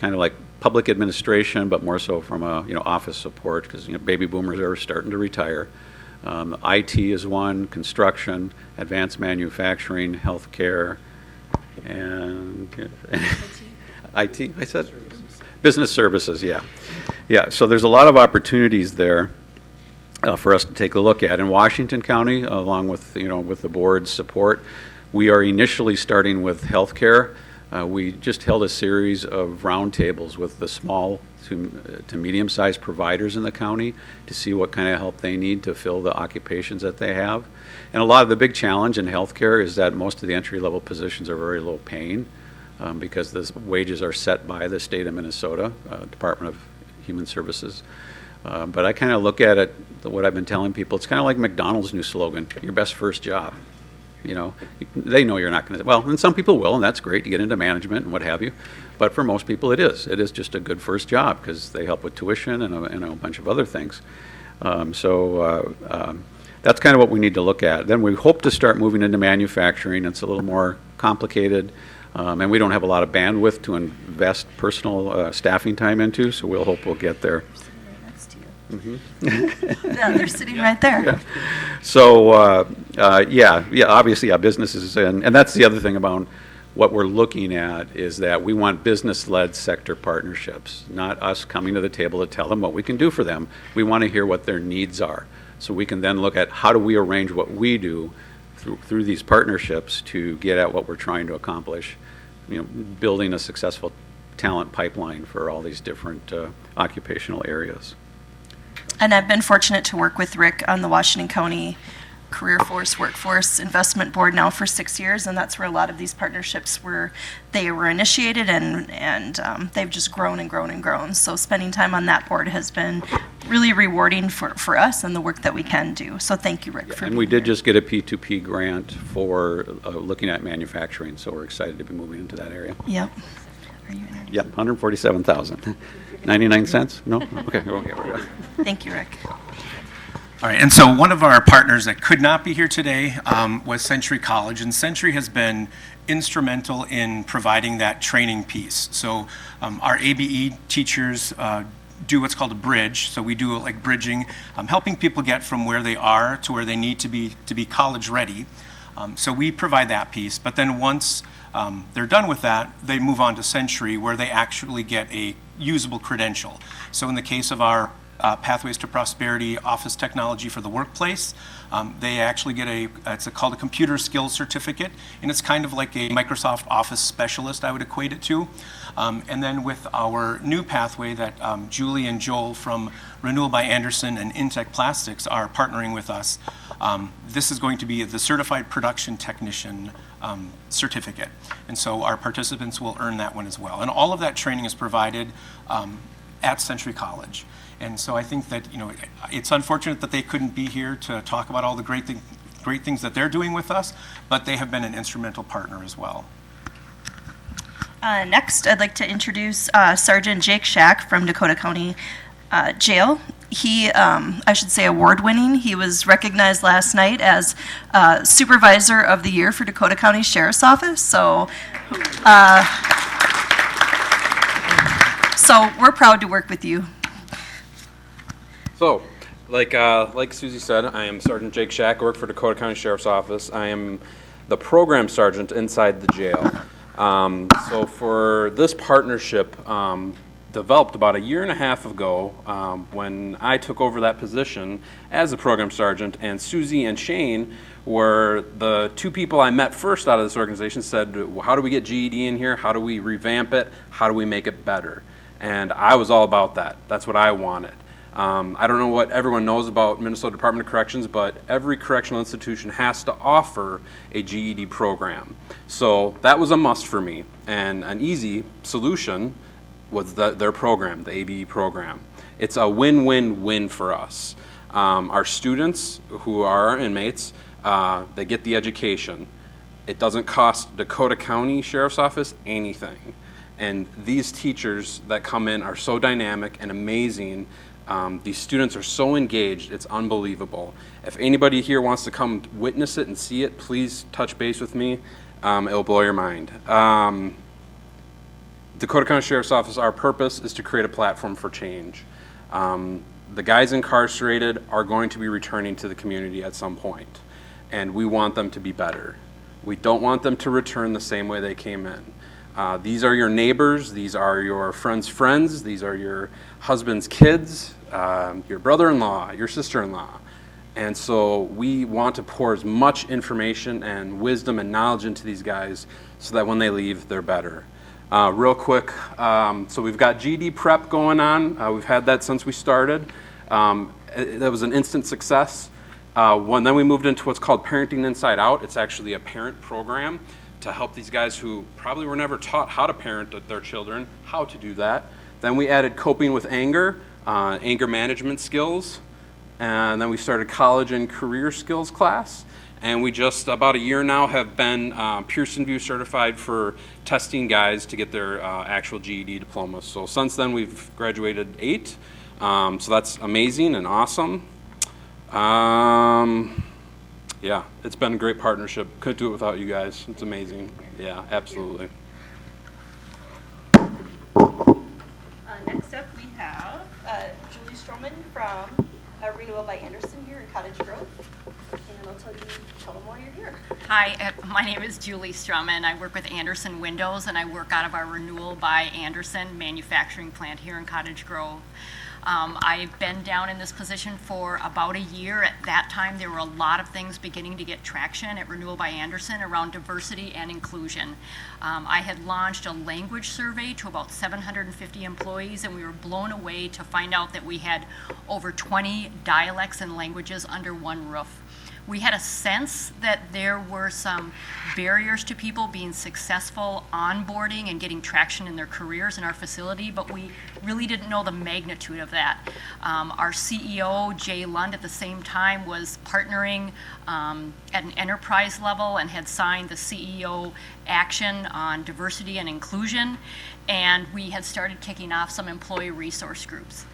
of like public administration, but more so from a office support, because baby boomers are starting to retire. IT is one, construction, advanced manufacturing, healthcare, and IT. I said business services. Yeah. So there's a lot of opportunities there for us to take a look at in Washington County, along with with the board's support. We are initially starting with healthcare. We just held a series of roundtables with the small to medium-sized providers in the county to see what kind of help they need to fill the occupations that they have. And a lot of the big challenge in healthcare is that most of the entry-level positions are very low paying because the wages are set by the state of Minnesota, Department of Human Services. But I kind of look at it, what I've been telling people, it's kind of like McDonald's new slogan, your best first job. They know you're not going to, well, and some people will, and that's great to get into management and what have you. But for most people, it is just a good first job because they help with tuition and a bunch of other things. So that's kind of what we need to look at. Then we hope to start moving into manufacturing. It's a little more complicated, and we don't have a lot of bandwidth to invest personal staffing time into, so we'll get there. Yeah, they're sitting right there. Yeah. So, obviously, businesses, and that's the other thing about what we're looking at is that we want business-led sector partnerships, not us coming to the table to tell them what we can do for them. We want to hear what their needs are, so we can then look at how do we arrange what we do through these partnerships to get at what we're trying to accomplish, building a successful talent pipeline for all these different occupational areas. And I've been fortunate to work with Rick on the Washington County Workforce Investment Board now for 6 years, and that's where a lot of these partnerships were initiated, and they've just grown and grown and grown. So spending time on that board has been really rewarding for us and the work that we can do. So thank you, Rick, for And being we did here. just get a P2P grant for looking at manufacturing, so we're excited to be moving into that area. Yep. Yep, 147,000. 99 cents? No? Okay, we're good. Thank you, Rick. All right, and so one of our partners that could not be here today was Century College, and Century has been instrumental in providing that training piece. So our ABE teachers do what's called a bridge, so we do like bridging, helping people get from where they are to where they need to be college ready. So we provide that piece, but then once they're done with that, they move on to Century, where they actually get a usable credential. So in the case of our Pathways to Prosperity Office Technology for the Workplace, they actually get it's called a Computer Skills Certificate, and it's kind of like a Microsoft Office specialist, I would equate it to. And then with our new pathway that Julie and Joel from Renewal by Anderson and Intech Plastics are partnering with us, this is going to be the Certified Production Technician certificate. And so our participants will earn that one as well. And all of that training is provided at Century College. And so I think that, it's unfortunate that they couldn't be here to talk about all the great things that they're doing with us, but they have been an instrumental partner as well. Next, I'd like to introduce Sergeant Jake Shack from Dakota County Jail. He, I should say, award-winning. He was recognized last night as Supervisor of the Year for Dakota County Sheriff's Office. So we're proud to work with you. So, like Susie said, I am Sergeant Jake Shack. I work for Dakota County Sheriff's Office. I am the program sergeant inside the jail. So for this partnership, developed about a year and a half ago when I took over that position as the program sergeant, and Susie and Shane were the two people I met first out of this organization. Said, how do we get GED in here? How do we revamp it? How do we make it better? And I was all about that. That's what I wanted. I don't know what everyone knows about Minnesota Department of Corrections, but every correctional institution has to offer a GED program. So that was a must for me, and an easy solution was their program, the ABE program. It's a win-win-win for us. Our students, who are our inmates, they get the education. It doesn't cost Dakota County Sheriff's Office anything. And these teachers that come in are so dynamic and amazing. These students are so engaged, it's unbelievable. If anybody here wants to come witness it and see it, please touch base with me. It'll blow your mind. Dakota County Sheriff's Office, our purpose is to create a platform for change. The guys incarcerated are going to be returning to the community at some point, and we want them to be better. We don't want them to return the same way they came in. These are your neighbors, these are your friends' friends, these are your husband's kids, your brother-in-law, your sister-in-law. And so we want to pour as much information and wisdom and knowledge into these guys so that when they leave, they're better. Real quick, so we've got GED prep going on. We've had that since we started. That was an instant success. Then we moved into what's called Parenting Inside Out. It's actually a parent program to help these guys who probably were never taught how to parent their children, how to do that. Then we added coping with anger, anger management skills, and then we started college and career skills class. And we just, about a year now, have been Pearson VUE certified for testing guys to get their actual GED diplomas. So since then, we've graduated 8. So that's amazing and awesome. Yeah, it's been a great partnership. Couldn't do it without you guys. It's amazing. Yeah, absolutely. Next up, we have Julie Strummer from Renewal by Anderson here in Cottage Grove. And I'll tell them why you're here. Hi, my name is Julie Strummer. I work with Anderson Windows, and I work out of our Renewal by Anderson manufacturing plant here in Cottage Grove. I've been down in this position for about a year. At that time, there were a lot of things beginning to get traction at Renewal by Anderson around diversity and inclusion. I had launched a language survey to about 750 employees, and we were blown away to find out that we had over 20 dialects and languages under one roof. We had a sense that there were some barriers to people being successful onboarding and getting traction in their careers in our facility, but we really didn't know the magnitude of that. Our CEO, Jay Lund, at the same time was partnering at an enterprise level and had signed the CEO action on diversity and inclusion, and we had started kicking off some employee resource groups.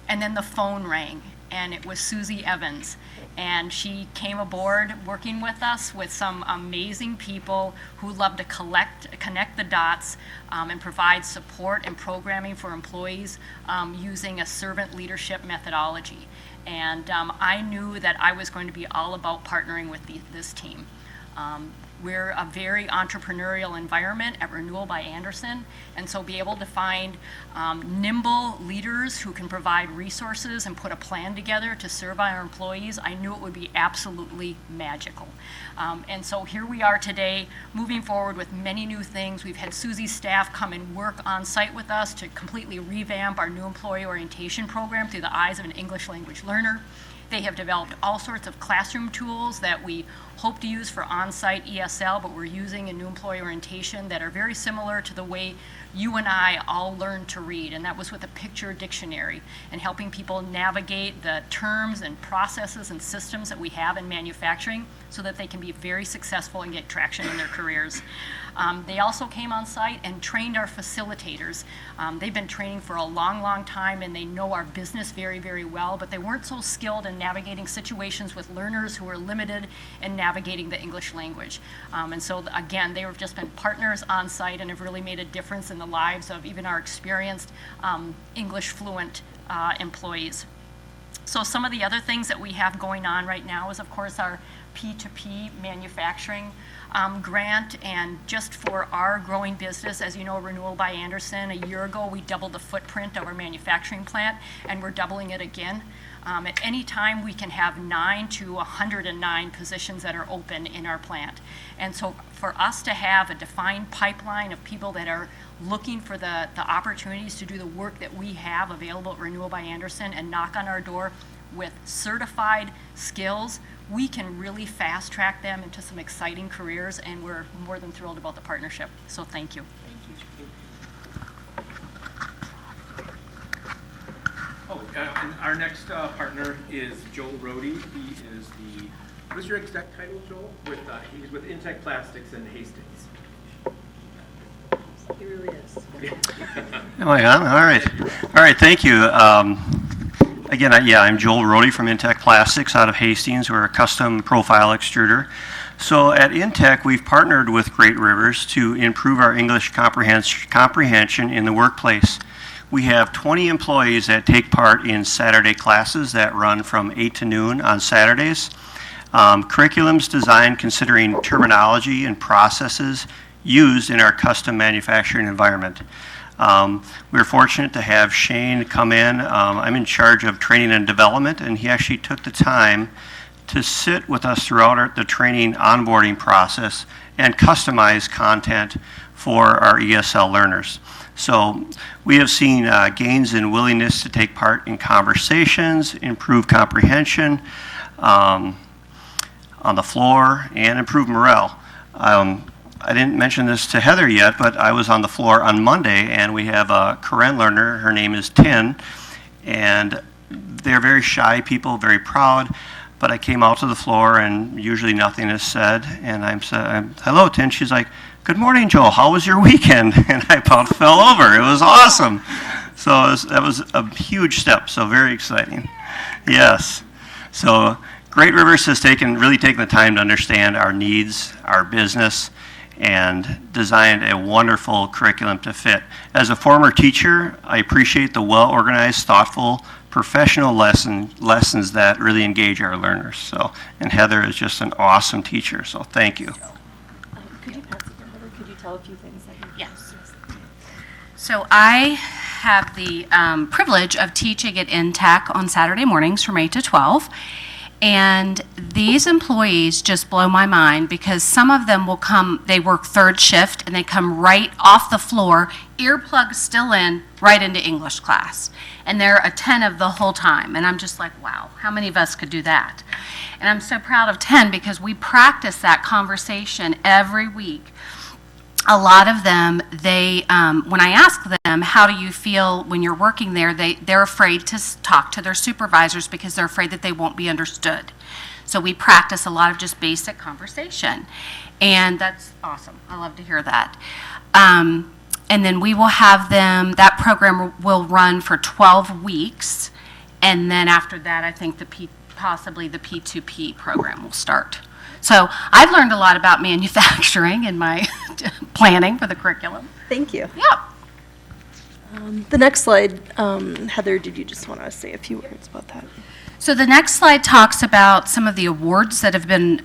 And then the phone rang, and it was Susie Evans. And she came aboard working with us with some amazing people who love to connect the dots and provide support and programming for employees using a servant leadership methodology. And I knew that I was going to be all about partnering with this team. We're a very entrepreneurial environment at Renewal by Anderson, and so be able to find nimble leaders who can provide resources and put a plan together to serve our employees, I knew it would be absolutely magical. And so here we are today, moving forward with many new things. We've had Susie's staff come and work on site with us to completely revamp our new employee orientation program through the eyes of an English language learner. They have developed all sorts of classroom tools that we hope to use for on-site ESL, but we're using in new employee orientation that are very similar to the way you and I all learned to read, and that was with a picture dictionary and helping people navigate the terms and processes and systems that we have in manufacturing so that they can be very successful and get traction in their careers. They also came on site and trained our facilitators. They've been training for a long, long time, and they know our business very, very well, but they weren't so skilled in navigating situations with learners who were limited in navigating the English language. And so, again, they have just been partners on site and have really made a difference in the lives of even our experienced English fluent employees. So some of the other things that we have going on right now is, of course, our P2P manufacturing grant, and just for our growing business, as you know, Renewal by Anderson, a year ago we doubled the footprint of our manufacturing plant, and we're doubling it again. At any time we can have 9 to 109 positions that are open in our plant. And so for us to have a defined pipeline of people that are looking for the opportunities to do the work that we have available at Renewal by Anderson and knock on our door with certified skills, we can really fast track them into some exciting careers, and we're more than thrilled about the partnership. So thank you. And our next partner is Joel Brodie. He is the, what is your exact title, Joel? He's with Intech Plastics in Hastings. He really is. Am I on? All right. All right, thank you. Again, I'm Joel Brodie from Intech Plastics out of Hastings. We're a custom profile extruder. So at Intech, we've partnered with Great Rivers to improve our English comprehension in the workplace. We have 20 employees that take part in Saturday classes that run from 8 to noon on Saturdays. Curriculums designed considering terminology and processes used in our custom manufacturing environment. We're fortunate to have Shane come in. I'm in charge of training and development, and he actually took the time to sit with us throughout the training onboarding process and customize content for our ESL learners. So we have seen gains in willingness to take part in conversations, improve comprehension on the floor, and improve morale. I didn't mention this to Heather yet, but I was on the floor on Monday, and we have a Karen learner. Her name is Tin, and they're very shy people, very proud. But I came out to the floor, and usually nothing is said. And I'm hello, Tin. She's like, good morning, Joel. How was your weekend? And I about fell over. It was awesome. So that was a huge step. So very exciting. Yes. So Great Rivers has really taken the time to understand our needs, our business, and designed a wonderful curriculum to fit. As a former teacher, I appreciate the well-organized, thoughtful, professional lessons that really engage our learners. So, and Heather is just an awesome teacher, so thank you. Could you pass it to Heather? Could you tell a few things? Yes. So I have the privilege of teaching at Intech on Saturday mornings from 8 to 12. And these employees just blow my mind because some of them will come, they work third shift, and they come right off the floor, earplugs still in, right into English class. And they're attentive the whole time. And I'm just like, wow, how many of us could do that? And I'm so proud of 10 because we practice that conversation every week. A lot of them, when I ask them, how do you feel when you're working there, they're afraid to talk to their supervisors because they're afraid that they won't be understood. So we practice a lot of just basic conversation. And that's awesome. I love to hear that. And then we will have them, that program will run for 12 weeks. And then after that, I think possibly the P2P program will start. So I've learned a lot about manufacturing in my planning for the curriculum. Thank you. Yeah. The next slide, Heather, did you just want to say a few words about that? So the next slide talks about some of the awards that have been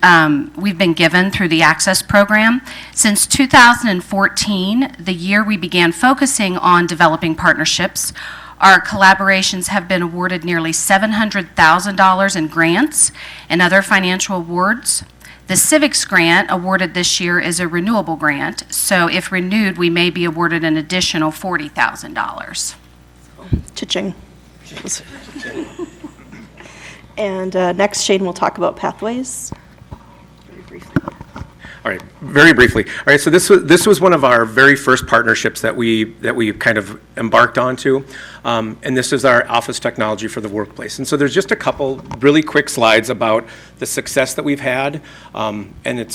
we've been given through the Access program. Since 2014, the year we began focusing on developing partnerships, our collaborations have been awarded nearly $700,000 in grants and other financial awards. The Civics grant awarded this year is a renewable grant, so if renewed, we may be awarded an additional $40,000. Cha-ching. And next, Shane will talk about pathways. Very briefly. All right, very briefly. All right, so this was one of our very first partnerships that we kind of embarked onto, and this is our office technology for the workplace. And so there's just a couple really quick slides about the success that we've had, and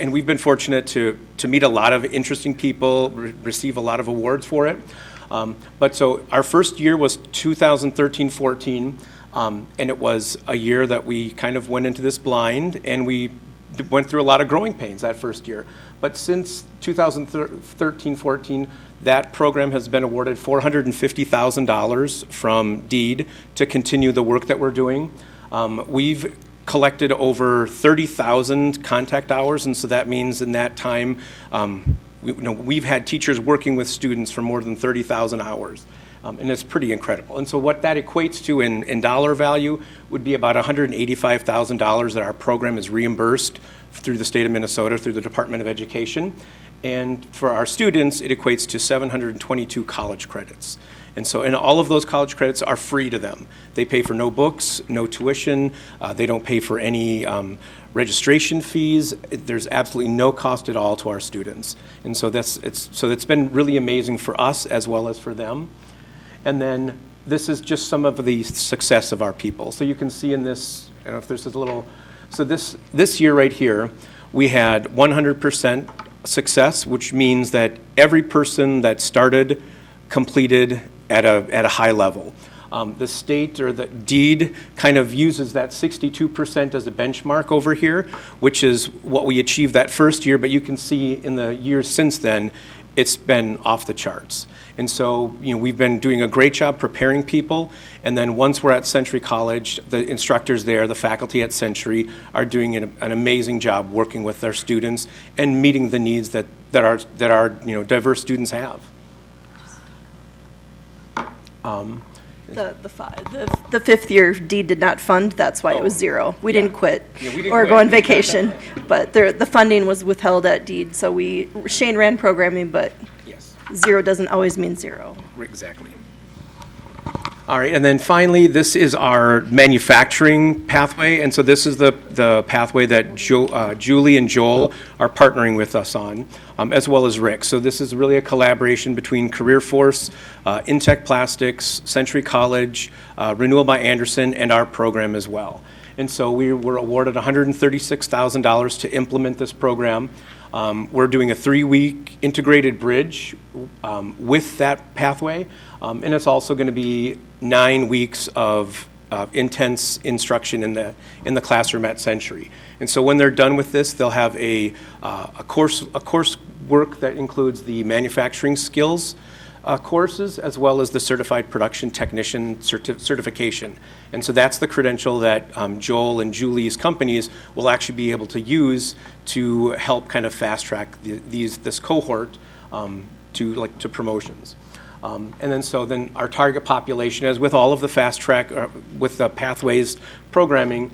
we've been fortunate to meet a lot of interesting people, receive a lot of awards for it. But so our first year was 2013-14, and it was a year that we kind of went into this blind, and we went through a lot of growing pains that first year. But since 2013-14, that program has been awarded $450,000 from DEED to continue the work that we're doing. We've collected over 30,000 contact hours, and so that means in that time, we've had teachers working with students for more than 30,000 hours. And it's pretty incredible. And so what that equates to in dollar value would be about $185,000 that our program is reimbursed through the state of Minnesota, through the Department of Education. And for our students, it equates to 722 college credits. And so, and all of those college credits are free to them. They pay for no books, no tuition. They don't pay for any registration fees. There's absolutely no cost at all to our students. And so it's been really amazing for us as well as for them. And then this is just some of the success of our people. So you can see in this, I don't know if there's a little, so this year right here, we had 100% success, which means that every person that started completed at a high level. The state or the DEED kind of uses that 62% as a benchmark over here, which is what we achieved that first year, but you can see in the years since then, it's been off the charts. And so, we've been doing a great job preparing people, and then once we're at Century College, the instructors there, the faculty at Century, are doing an amazing job working with their students and meeting the needs that our diverse students have. The fifth year, DEED did not fund, that's why it was zero. We didn't quit Yeah, we didn't or quit. go on vacation, but the funding was withheld at DEED, so Shane ran programming, but Yes. zero doesn't always mean zero. Exactly. All right, and then finally, this is our manufacturing pathway, and so this is the pathway that Julie and Joel are partnering with us on, as well as Rick. So this is really a collaboration between Career Force, Intech Plastics, Century College, Renewal by Anderson, and our program as well. And so we were awarded $136,000 to implement this program. We're doing a 3-week integrated bridge with that pathway, and it's also going to be 9 weeks of intense instruction in the classroom at Century. And so when they're done with this, they'll have a course work that includes the manufacturing skills courses, as well as the certified production technician certification. And so that's the credential that Joel and Julie's companies will actually be able to use to help kind of fast track this cohort to promotions. And then our target population, as with all of the fast track, with the pathways programming,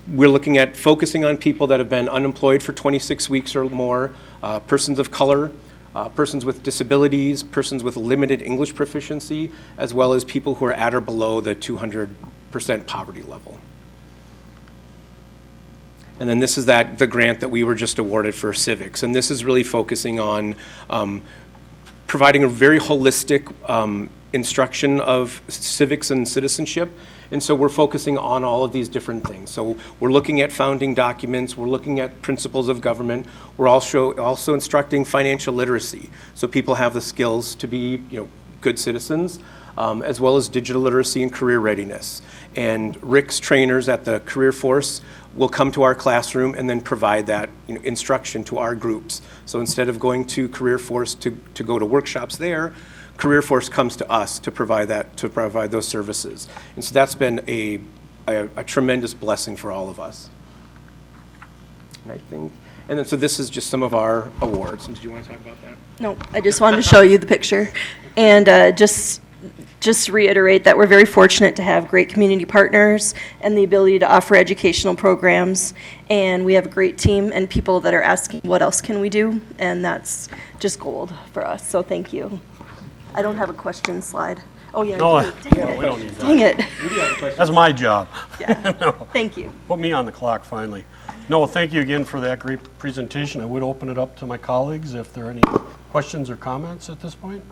we're looking at focusing on people that have been unemployed for 26 weeks or more, persons of color, persons with disabilities, persons with limited English proficiency, as well as people who are at or below the 200% poverty level. And then this is the grant that we were just awarded for Civics. And this is really focusing on providing a very holistic instruction of civics and citizenship. And so we're focusing on all of these different things. So we're looking at founding documents, we're looking at principles of government, we're also instructing financial literacy, so people have the skills to be, good citizens, as well as digital literacy and career readiness. And Rick's trainers at the Career Force will come to our classroom and then provide that instruction to our groups. So instead of going to Career Force to go to workshops there, Career Force comes to us to provide those services. And so that's been a tremendous blessing for all of us. And then so this is just some of our awards. And did you want to talk about that? No, I just wanted to show you the picture and just reiterate that we're very fortunate to have great community partners and the ability to offer educational programs. And we have a great team and people that are asking, what else can we do? And that's just gold for us. So thank you. I don't have a question slide. Oh, yeah. No, dang it. we don't need that. Dang it. That's my job. Yeah. No. Thank you. Put me on the clock finally. No, thank you again for that great presentation. I would open it up to my colleagues if there are any questions or comments at this point.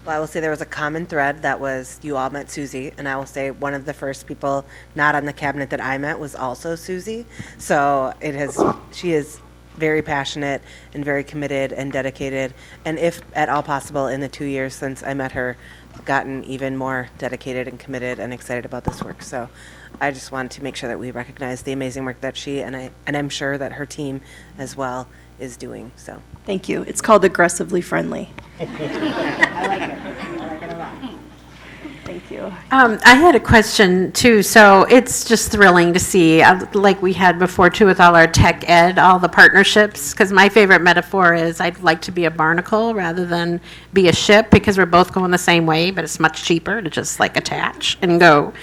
Well, I will say there was a common thread that was you all met Susie, and I will say one of the first people not on the cabinet that I met was also Susie. So she is very passionate and very committed and dedicated, and if at all possible in the 2 years since I met her, gotten even more dedicated and committed and excited about this work. So I just wanted to make sure that we recognize the amazing work that she and I'm sure that her team as well is doing. So Thank you. It's called Aggressively Friendly. I like it. I like it a lot. Thank you. I had a question too. So it's just thrilling to see, like we had before too with all our tech ed, all the partnerships, because my favorite metaphor is I'd like to be a barnacle rather than be a ship, because we're both going the same way, but it's much cheaper to just like attach and go.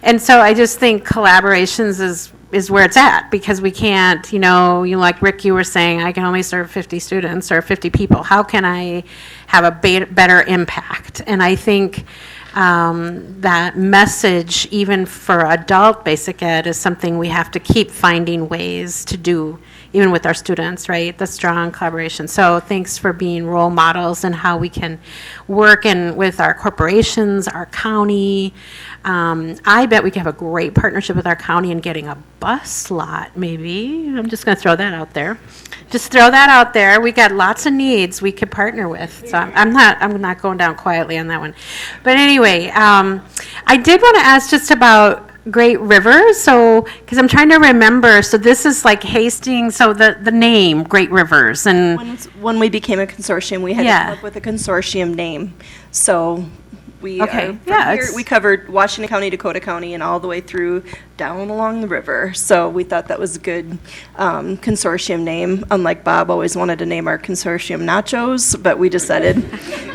And so I just think collaborations is where it's at, because we can't, like Rick, you were saying, I can only serve 50 students or 50 people. How can I have a better impact? And I think that message, even for adult basic ed, is something we have to keep finding ways to do, even with our students, right? The strong collaboration. So thanks for being role models and how we can work with our corporations, our county. I bet we can have a great partnership with our county in getting a bus lot, maybe. I'm just going to throw that out there. Just throw that out there. We got lots of needs we could partner with. So I'm not going down quietly on that one. But anyway, I did want to ask just about Great Rivers. So, because I'm trying to remember. So this is like Hastings. So the name Great Rivers, and when we became a consortium, we had to come up with a consortium name. So we we covered Washington County, Dakota County, and all the way through down along the river. So we thought that was a good consortium name. Unlike Bob, always wanted to name our consortium Nachos, but we decided,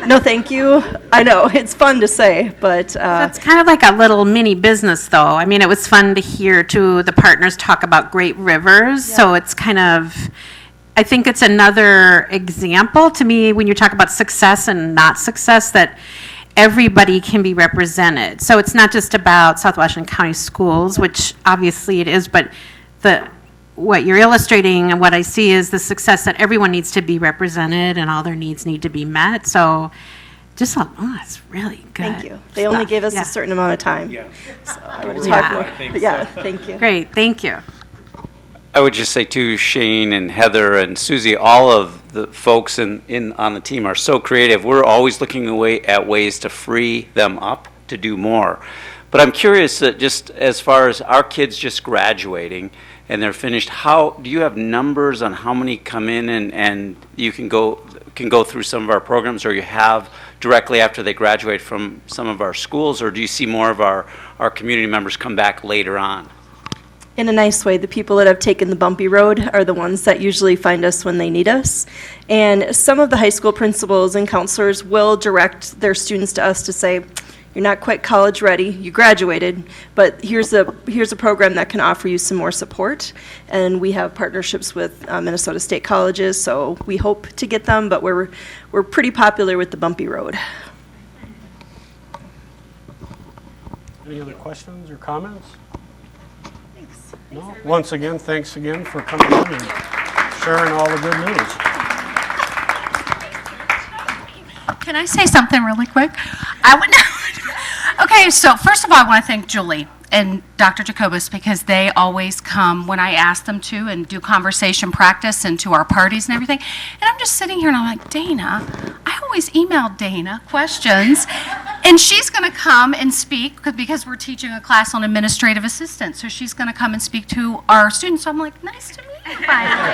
no, thank you. I know it's fun to say, but so it's kind of like a little mini business, though. I mean, it was fun to hear too the partners talk about Great Rivers. Yeah. So it's kind of, I think it's another example to me when you talk about success and not success, that everybody can be represented. So it's not just about South Washington County Schools, which obviously it is, but what you're illustrating and what I see is the success that everyone needs to be represented and all their needs need to be met. So just, it's really good. Thank you. They only gave us a certain amount of time. Yeah. So I would talk more. But yeah, thank you. Great, thank you. I would just say too, Shane and Heather and Susie, all of the folks on the team are so creative. We're always looking at ways to free them up to do more. But I'm curious that just as far as our kids just graduating and they're finished, how do you have numbers on how many come in and you can go through some of our programs, or you have directly after they graduate from some of our schools, or do you see more of our community members come back later on? In a nice way, the people that have taken the bumpy road are the ones that usually find us when they need us. And some of the high school principals and counselors will direct their students to us to say, you're not quite college ready, you graduated, but here's a program that can offer you some more support. And we have partnerships with Minnesota State colleges, so we hope to get them, but we're pretty popular with the bumpy road. Any other questions or comments? Thanks. No? Once again, thanks again for coming in and sharing all the good news. Can I say something really quick? Okay, so first of all, I want to thank Julie and Dr. Jacobus because they always come when I ask them to and do conversation practice and to our parties and everything. And I'm just sitting here and I'm like, Dana, I always email Dana questions and she's going to come and speak because we're teaching a class on administrative assistance. So she's going to come and speak to our students. So I'm like, nice to meet you finally.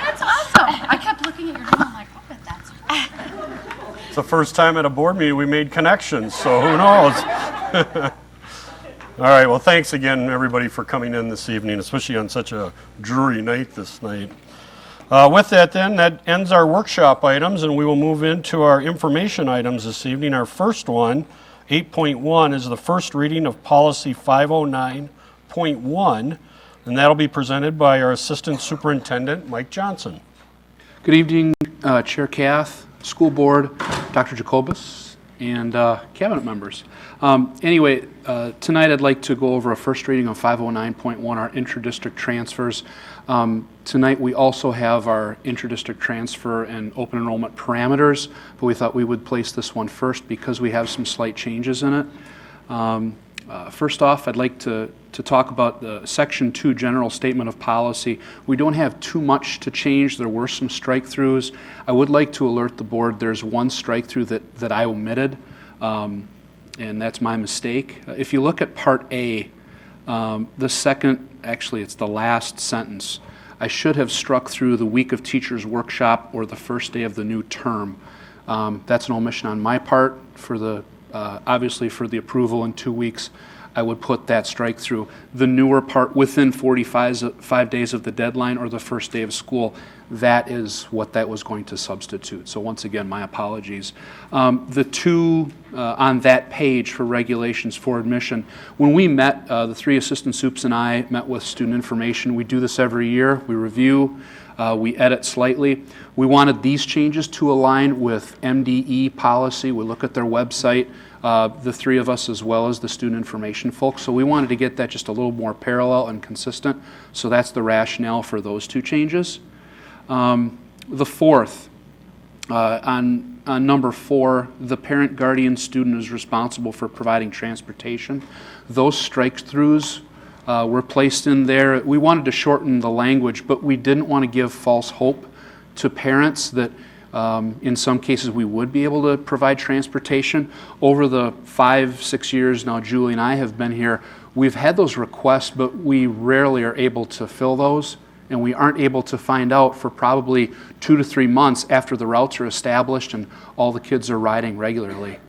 That's awesome. I kept looking at your name. I'm like, oh, but that's right. It's the first time at a board meeting we made connections, so who knows? All right, well, thanks again, everybody, for coming in this evening, especially on such a dreary night this night. With that, then, that ends our workshop items, and we will move into our information items this evening. Our first one, 8.1, is the first reading of Policy 509.1, and that'll be presented by our Assistant Superintendent, Mike Johnson. Good evening, Chair Kath, School Board, Dr. Jacobus, and Cabinet members. Anyway, tonight I'd like to go over a first reading of 509.1, our intra-district transfers. Tonight we also have our intra-district transfer and open enrollment parameters, but we thought we would place this one first because we have some slight changes in it. First off, I'd like to talk about the Section 2 General Statement of Policy. We don't have too much to change. There were some strike-throughs. I would like to alert the board there's one strike-through that I omitted, and that's my mistake. If you look at Part A, the second, actually it's the last sentence, I should have struck through the week of teachers workshop or the first day of the new term. That's an omission on my part for the obviously for the approval in 2 weeks. I would put that strike through. The newer part, within 5 days of the deadline or the first day of school, that is what that was going to substitute. So once again, my apologies. The two on that page for regulations for admission, when we met, the three assistant soups and I met with student information. We do this every year. We review, we edit slightly. We wanted these changes to align with MDE policy. We look at their website, the three of us as well as the student information folks. So we wanted to get that just a little more parallel and consistent. So that's the rationale for those two changes. The fourth, on number 4, the parent, guardian, student is responsible for providing transportation. Those strike-throughs were placed in there. We wanted to shorten the language, but we didn't want to give false hope to parents that in some cases we would be able to provide transportation. Over the 5-6 years now Julie and I have been here, we've had those requests, but we rarely are able to fill those. And we aren't able to find out for probably 2 to 3 months after the routes are established and all the kids are riding regularly.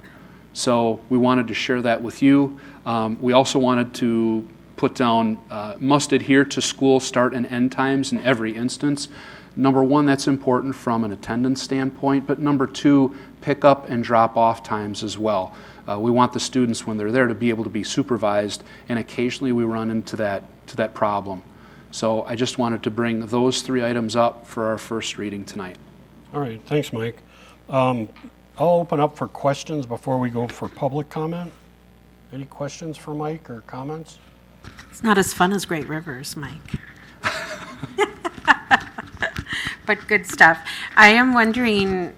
So we wanted to share that with you. We also wanted to put down must adhere to school start and end times in every instance. Number 1, that's important from an attendance standpoint, but number 2, pick up and drop off times as well. We want the students when they're there to be able to be supervised, and occasionally we run into that problem. So I just wanted to bring those 3 items up for our first reading tonight. All right, thanks, Mike. I'll open up for questions before we go for public comment. Any questions for Mike or comments? It's not as fun as Great Rivers, Mike. But good stuff. I am wondering,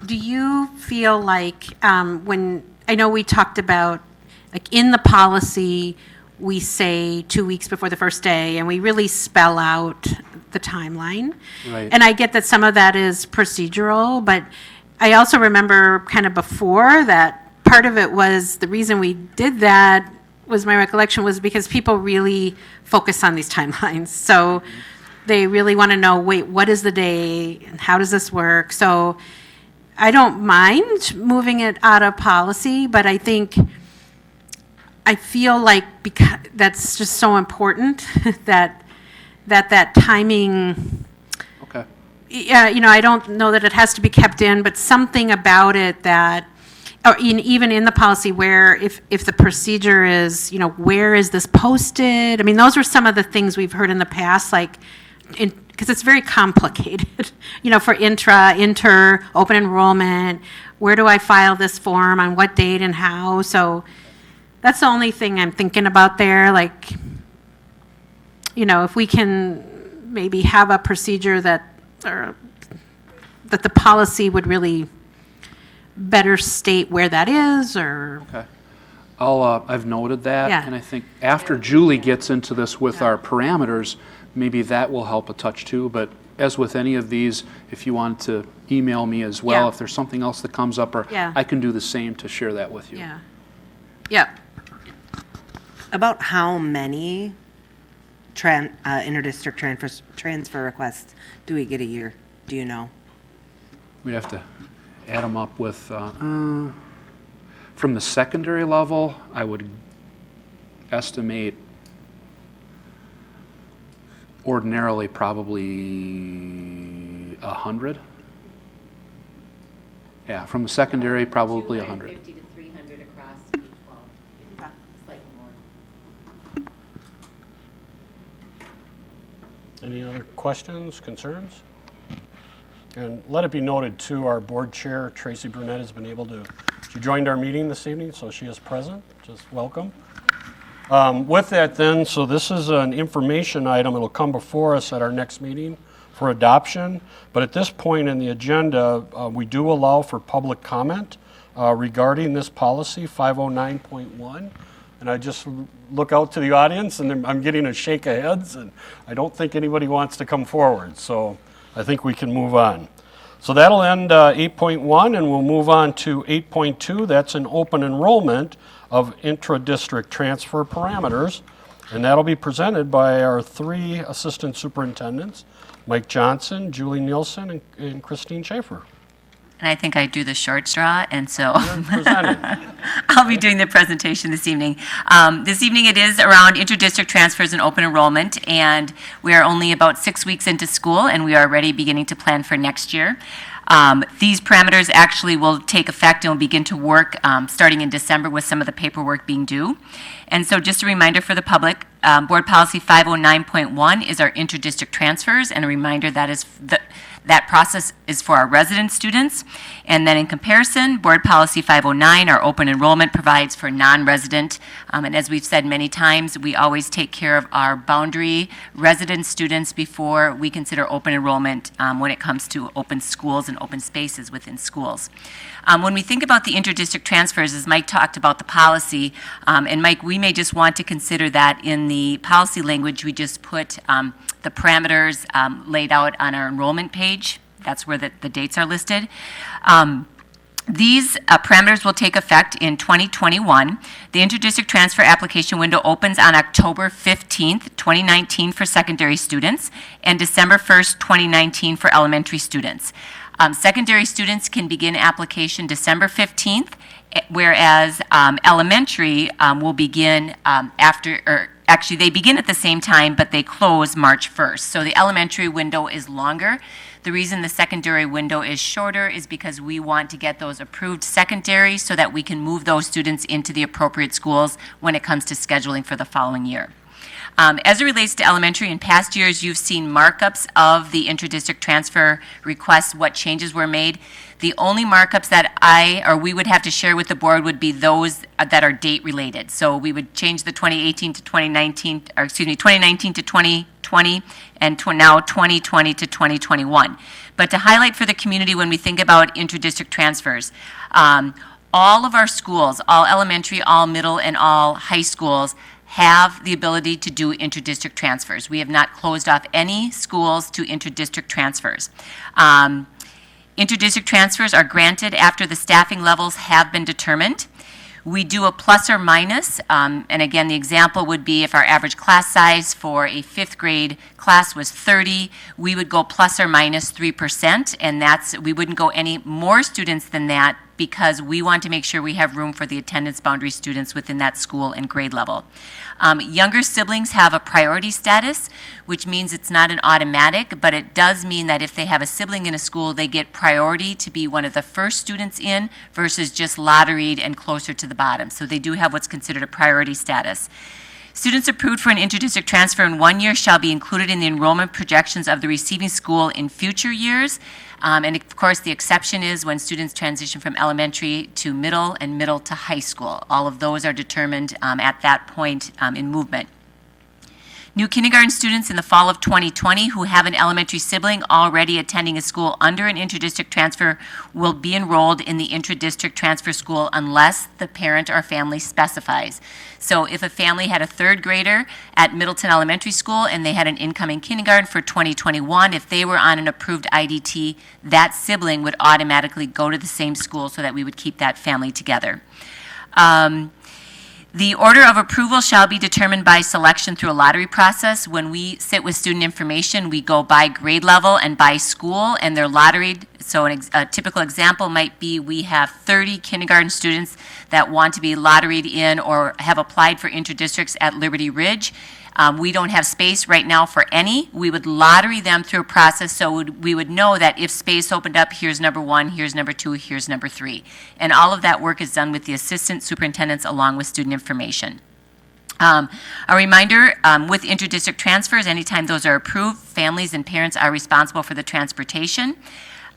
do you feel like when, I know we talked about, like in the policy, we say 2 weeks before the first day, and we really spell out the timeline. Right. And I get that some of that is procedural, but I also remember kind of before that, part of it was the reason we did that was my recollection was because people really focus on these timelines. So they really want to know, wait, what is the day and how does this work? So I don't mind moving it out of policy, but I feel like because that's just so important that timing. Okay. Yeah, I don't know that it has to be kept in, but something about it that, or even in the policy where if the procedure is, where is this posted? I mean, those are some of the things we've heard in the past, like, because it's very complicated, for inter, open enrollment, where do I file this form, on what date and how? So That's the only thing I'm thinking about there, like, you know, if we can maybe have a procedure that, or that the policy would really better state where that is, or. Okay. I've noted that, Yeah. and I think after Julie gets into this with our parameters, maybe that will help a touch too, but as with any of these, if you want to email me as well, Yeah. if there's something else that comes up, or Yeah. I can do the same to share that with you. Yeah. Yeah. About how many interdistrict transfer requests do we get a year? Do you know? We have to add them up with, from the secondary level, I would estimate ordinarily probably 100. Yeah, from the secondary, probably 100. 250 to 300 across K-12. Slightly more. Any other questions, concerns? And let it be noted too, our board chair, Tracy Burnett, has been able to, she joined our meeting this evening, so she is present. Just welcome. With that then, so this is an information item. It'll come before us at our next meeting for adoption. But at this point in the agenda, we do allow for public comment regarding this policy, 509.1. And I just look out to the audience, and I'm getting a shake of heads, and I don't think anybody wants to come forward. So I think we can move on. So that'll end 8.1, and we'll move on to 8.2. That's an open enrollment of intra-district transfer parameters, and that'll be presented by our three assistant superintendents, Mike Johnson, Julie Nielsen, and Christine Schaefer. And I think I do the short straw, and so Presented. I'll be doing the presentation this evening. This evening it is around interdistrict transfers and open enrollment, and we are only about 6 weeks into school, and we are already beginning to plan for next year. These parameters actually will take effect and will begin to work starting in December with some of the paperwork being due. And so just a reminder for the public, Board Policy 509.1 is our interdistrict transfers, and a reminder that is that process is for our resident students. And then in comparison, Board Policy 509, our open enrollment, provides for non-resident. And as we've said many times, we always take care of our boundary resident students before we consider open enrollment when it comes to open schools and open spaces within schools. When we think about the interdistrict transfers, as Mike talked about the policy, and Mike, we may just want to consider that in the policy language, we just put the parameters laid out on our enrollment page. That's where the dates are listed. These parameters will take effect in 2021. The interdistrict transfer application window opens on October 15th, 2019 for secondary students, and December 1st, 2019 for elementary students. Secondary students can begin application December 15th, whereas elementary will begin after, or actually they begin at the same time, but they close March 1st. So the elementary window is longer. The reason the secondary window is shorter is because we want to get those approved secondary so that we can move those students into the appropriate schools when it comes to scheduling for the following year. As it relates to elementary, in past years, you've seen markups of the interdistrict transfer requests, what changes were made. The only markups that we would have to share with the board would be those that are date related. So we would change the 2018 to 2019, or excuse me, 2019 to 2020, and now 2020 to 2021. But to highlight for the community when we think about interdistrict transfers, all of our schools, all elementary, all middle, and all high schools have the ability to do interdistrict transfers. We have not closed off any schools to interdistrict transfers. Interdistrict transfers are granted after the staffing levels have been determined. We do a plus or minus, and again, the example would be if our average class size for a 5th grade class was 30, we would go plus or minus 3%, and we wouldn't go any more students than that because we want to make sure we have room for the attendance boundary students within that school and grade level. Younger siblings have a priority status, which means it's not an automatic, but it does mean that if they have a sibling in a school, they get priority to be one of the first students in versus just lotteried and closer to the bottom. So they do have what's considered a priority status. Students approved for an interdistrict transfer in 1 year shall be included in the enrollment projections of the receiving school in future years. And of course, the exception is when students transition from elementary to middle and middle to high school. All of those are determined at that point in movement. New kindergarten students in the fall of 2020 who have an elementary sibling already attending a school under an interdistrict transfer will be enrolled in the intradistrict transfer school unless the parent or family specifies. So if a family had a third grader at Middleton Elementary School and they had an incoming kindergarten for 2021, if they were on an approved IDT, that sibling would automatically go to the same school so that we would keep that family together. The order of approval shall be determined by selection through a lottery process. When we sit with student information, we go by grade level and by school, and they're lotteried. So a typical example might be we have 30 kindergarten students that want to be lotteried in or have applied for interdistricts at Liberty Ridge. We don't have space right now for any. We would lottery them through a process so we would know that if space opened up, here's number 1, here's number 2, here's number 3. And all of that work is done with the assistant superintendents along with student information. A reminder, with interdistrict transfers, anytime those are approved, families and parents are responsible for the transportation.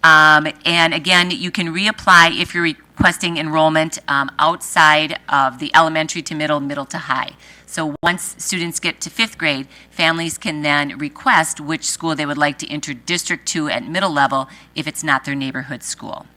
And again, you can reapply if you're requesting enrollment outside of the elementary to middle, middle to high. So once students get to 5th grade, families can then request which school they would like to interdistrict to at middle level if it's not their neighborhood school.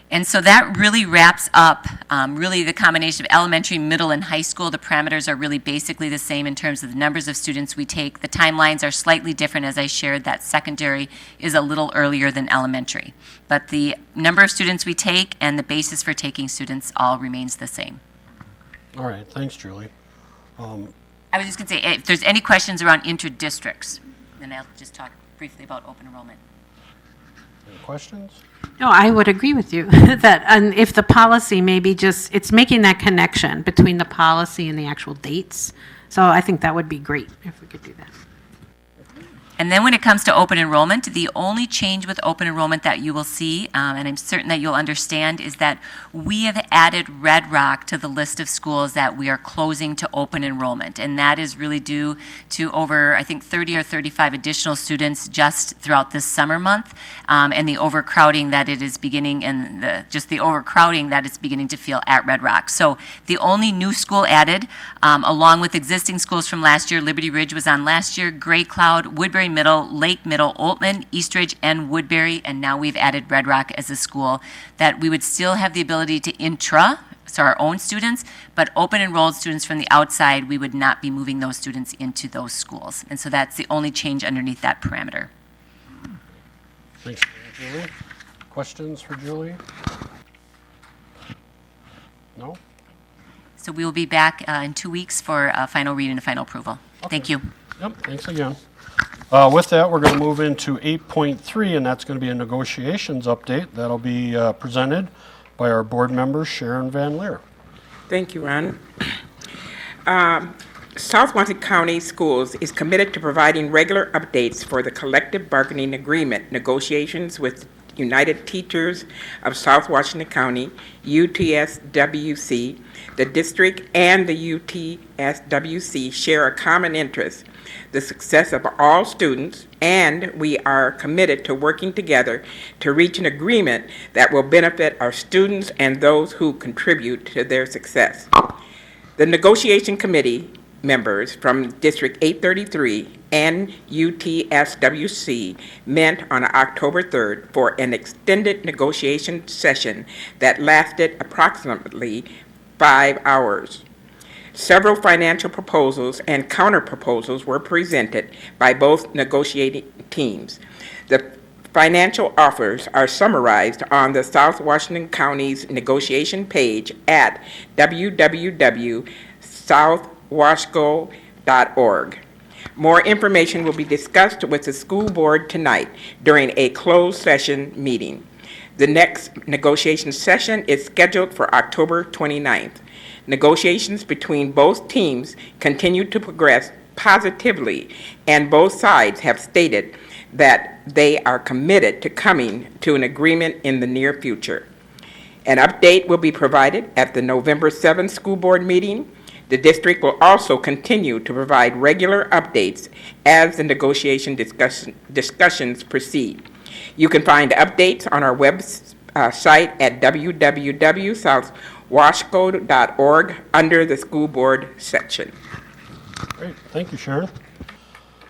And so that really wraps up really the combination of elementary, middle, and high school. The parameters are really basically the same in terms of the numbers of students we take. The timelines are slightly different, as I shared, that secondary is a little earlier than elementary. But the number of students we take and the basis for taking students all remains the same. All right, thanks, Julie. I was just going to say, if there's any questions around interdistricts, then I'll just talk briefly about open enrollment. Any questions? No, I would agree with you that if the policy maybe just, it's making that connection between the policy and the actual dates. So I think that would be great if we could do that. And then when it comes to open enrollment, the only change with open enrollment that you will see, and I'm certain that you'll understand, is that we have added Red Rock to the list of schools that we are closing to open enrollment. And that is really due to over, I think, 30 or 35 additional students just throughout this summer month, and the overcrowding that it is beginning, and just the overcrowding that it's beginning to feel at Red Rock. So the only new school added, along with existing schools from last year, Liberty Ridge was on last year, Gray Cloud, Woodbury Middle, Lake Middle, Oltman, Eastridge, and Woodbury, and now we've added Red Rock as a school that we would still have the ability to so our own students, but open enrolled students from the outside, we would not be moving those students into those schools. And so that's the only change underneath that parameter. Thanks, Julie. Questions for Julie? No? So we will be back in 2 weeks for a final read and a final approval. Okay. Thank you. Yep, thanks again. With that, we're going to move into 8.3, and that's going to be a negotiations update. That'll be presented by our board member, Sharon Van Leer. Thank you, Ron. South Washington County Schools is committed to providing regular updates for the collective bargaining agreement negotiations with United Teachers of South Washington County, UTSWC. The district and the UTSWC share a common interest, the success of all students, and we are committed to working together to reach an agreement that will benefit our students and those who contribute to their success. The negotiation committee members from District 833 and UTSWC met on October 3rd for an extended negotiation session that lasted approximately 5 hours. Several financial proposals and counter-proposals were presented by both negotiating teams. The financial offers are summarized on the South Washington County's negotiation page at www.southwashco.org. More information will be discussed with the school board tonight during a closed session meeting. The next negotiation session is scheduled for October 29th. Negotiations between both teams continue to progress positively, and both sides have stated that they are committed to coming to an agreement in the near future. An update will be provided at the November 7th school board meeting. The district will also continue to provide regular updates as the negotiation discussions proceed. You can find updates on our website at www.southwashco.org under the school board section. Great, thank you, Sharon.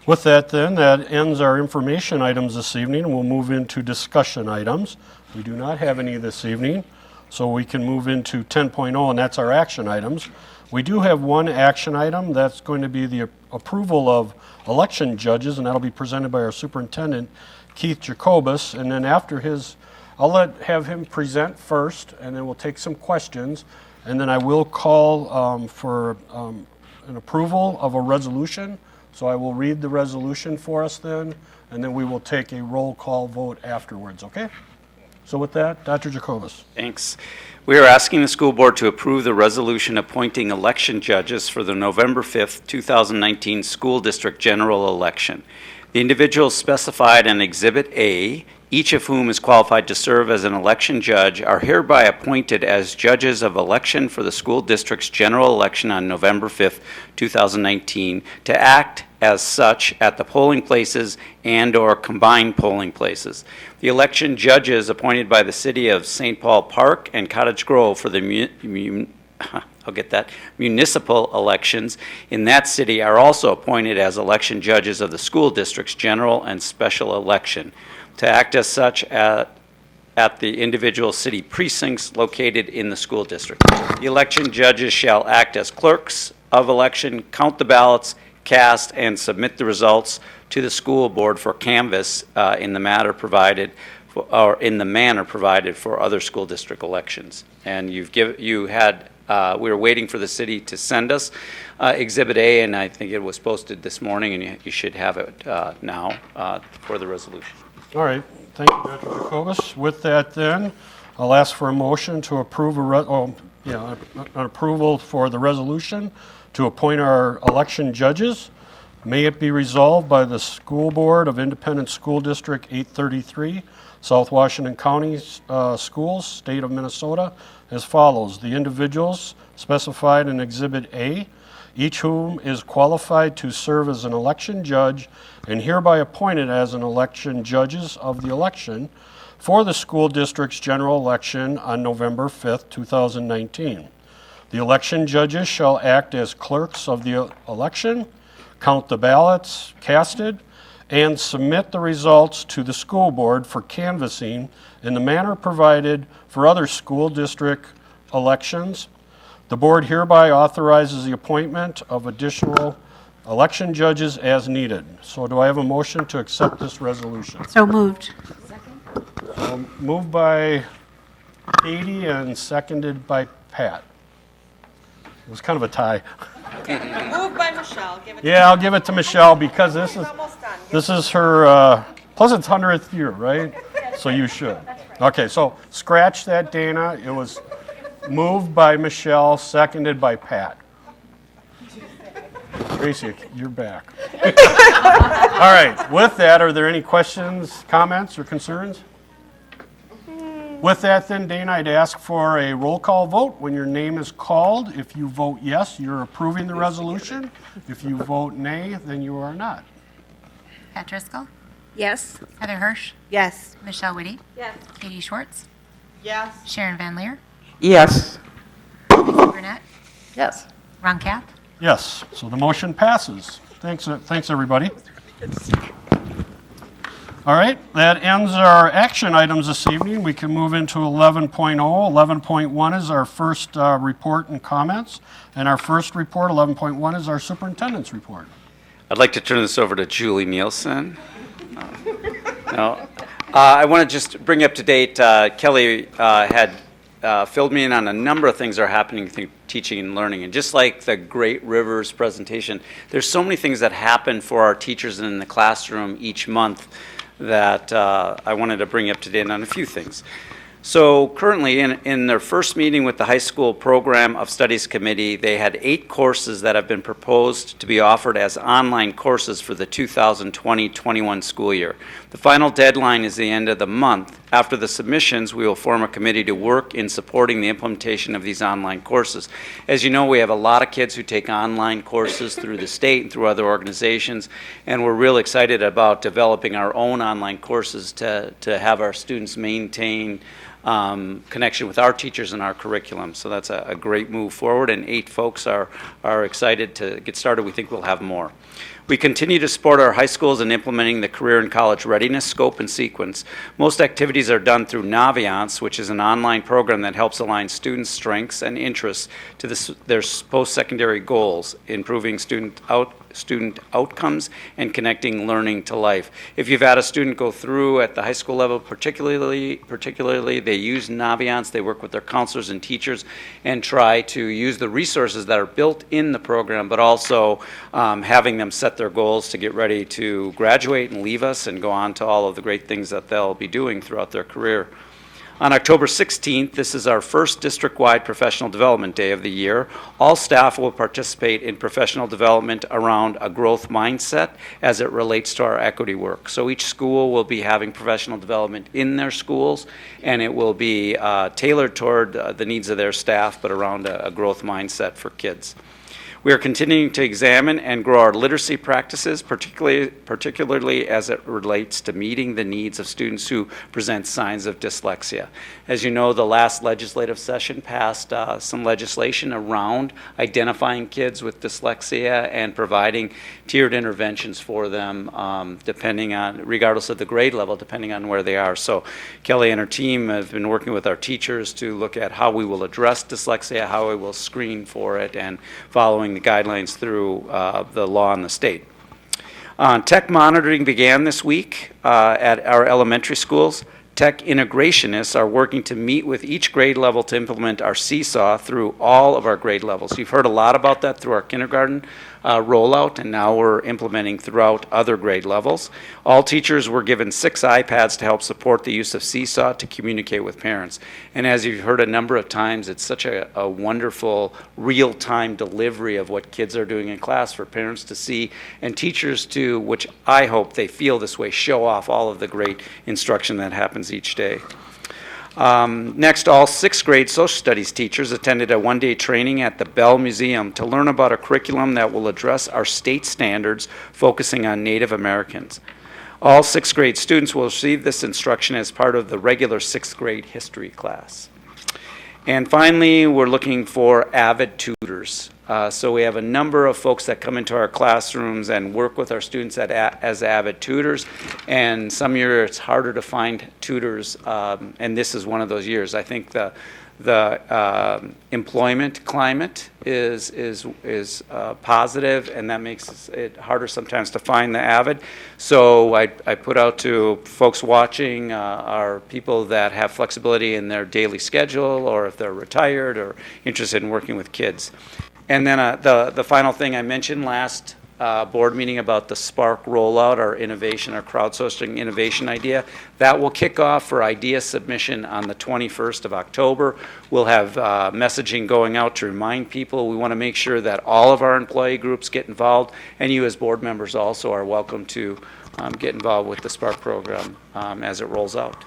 With that then, that ends our information items this evening, and we'll move into discussion items. We do not have any this evening, so we can move into 10.0, and that's our action items. We do have one action item, that's going to be the approval of election judges, and that'll be presented by our superintendent, Keith Jacobus, and then after his, I'll have him present first, and then we'll take some questions, and then I will call for an approval of a resolution. So I will read the resolution for us then, and then we will take a roll call vote afterwards, okay? So with that, Dr. Jacobus. Thanks. We are asking the school board to approve the resolution appointing election judges for the November 5th, 2019 school district general election. The individuals specified in Exhibit A, each of whom is qualified to serve as an election judge, are hereby appointed as judges of election for the school district's general election on November 5th, 2019, to act as such at the polling places and/or combined polling places. The election judges appointed by the City of St. Paul Park and Cottage Grove for the municipal elections in that city are also appointed as election judges of the school district's general and special election to act as such at the individual city precincts located in the school district. The election judges shall act as clerks of election, count the ballots, cast, and submit the results to the school board for canvass in the manner provided for other school district elections. And we were waiting for the city to send us Exhibit A, and I think it was posted this morning, and you should have it now for the resolution. All right, thank you, Dr. Jacobus. With that then, I'll ask for a motion to approve an approval for the resolution to appoint our election judges. May it be resolved by the School Board of Independent School District 833, South Washington County Schools, State of Minnesota, as follows. The individuals specified in Exhibit A, each whom is qualified to serve as an election judge and hereby appointed as an election judges of the election for the school district's general election on November 5th, 2019. The election judges shall act as clerks of the election, count the ballots casted, and submit the results to the school board for canvassing in the manner provided for other school district elections. The board hereby authorizes the appointment of additional election judges as needed. So do I have a motion to accept this resolution? So moved. Moved by Katie and seconded by Pat. It was kind of a tie. Moved by Michelle. Give it to Yeah, I'll give it to Michelle because this is her pleasant 100th year, right? So you should. Okay, so scratch that, Dana. It was moved by Michelle, seconded by Pat. Tracy, you're back. All right, with that, are there any questions, comments, or concerns? With that then, Dana, I'd ask for a roll call vote. When your name is called, if you vote yes, you're approving the resolution. If you vote nay, then you are not. Pat Driscoll? Yes. Heather Hirsch? Yes. Michelle Whitty? Yes. Katie Schwartz? Yes. Sharon Van Leer? Yes. Lexi Burnett? Yes. Ron Kath? Yes, so the motion passes. Thanks, everybody. All right, that ends our action items this evening. We can move into 11.0. 11.1 is our first report and comments, and our first report, 11.1, is our superintendent's report. I'd like to turn this over to Julie Nielsen. I want to just bring up to date, Kelly had filled me in on a number of things that are happening through teaching and learning. And just like the Great Rivers presentation, there's so many things that happen for our teachers in the classroom each month that I wanted to bring up to date on a few things. So currently, in their first meeting with the high school program of studies committee, they had 8 courses that have been proposed to be offered as online courses for the 2020-21 school year. The final deadline is the end of the month. After the submissions, we will form a committee to work in supporting the implementation of these online courses. As you know, we have a lot of kids who take online courses through the state and through other organizations, and we're real excited about developing our own online courses to have our students maintain connection with our teachers and our curriculum. So that's a great move forward, and 8 folks are excited to get started. We think we'll have more. We continue to support our high schools in implementing the career and college readiness scope and sequence. Most activities are done through Naviance, which is an online program that helps align students' strengths and interests to their post-secondary goals, improving student outcomes and connecting learning to life. If you've had a student go through at the high school level, particularly they use Naviance, they work with their counselors and teachers and try to use the resources that are built in the program, but also having them set their goals to get ready to graduate and leave us and go on to all of the great things that they'll be doing throughout their career. On October 16th, this is our first district-wide professional development day of the year. All staff will participate in professional development around a growth mindset as it relates to our equity work. So each school will be having professional development in their schools, and it will be tailored toward the needs of their staff, but around a growth mindset for kids. We are continuing to examine and grow our literacy practices, particularly as it relates to meeting the needs of students who present signs of dyslexia. As you know, the last legislative session passed some legislation around identifying kids with dyslexia and providing tiered interventions for them, regardless of the grade level, depending on where they are. So Kelly and her team have been working with our teachers to look at how we will address dyslexia, how we will screen for it, and following the guidelines through the law in the state. Tech monitoring began this week at our elementary schools. Tech integrationists are working to meet with each grade level to implement our Seesaw through all of our grade levels. You've heard a lot about that through our kindergarten rollout, and now we're implementing throughout other grade levels. All teachers were given 6 iPads to help support the use of Seesaw to communicate with parents. And as you've heard a number of times, it's such a wonderful real-time delivery of what kids are doing in class for parents to see and teachers to, which I hope they feel this way, show off all of the great instruction that happens each day. Next, all 6th grade social studies teachers attended a one-day training at the Bell Museum to learn about a curriculum that will address our state standards focusing on Native Americans. All 6th grade students will receive this instruction as part of the regular 6th grade history class. And finally, we're looking for avid tutors. So we have a number of folks that come into our classrooms and work with our students as avid tutors. And some years it's harder to find tutors, and this is one of those years. I think the employment climate is positive, and that makes it harder sometimes to find the avid. So I put out to folks watching are people that have flexibility in their daily schedule, or if they're retired or interested in working with kids. And then the final thing I mentioned last board meeting about the Spark rollout, our innovation, our crowdsourcing innovation idea, that will kick off for idea submission on the 21st of October. We'll have messaging going out to remind people. We want to make sure that all of our employee groups get involved, and you as board members also are welcome to get involved with the Spark program as it rolls out.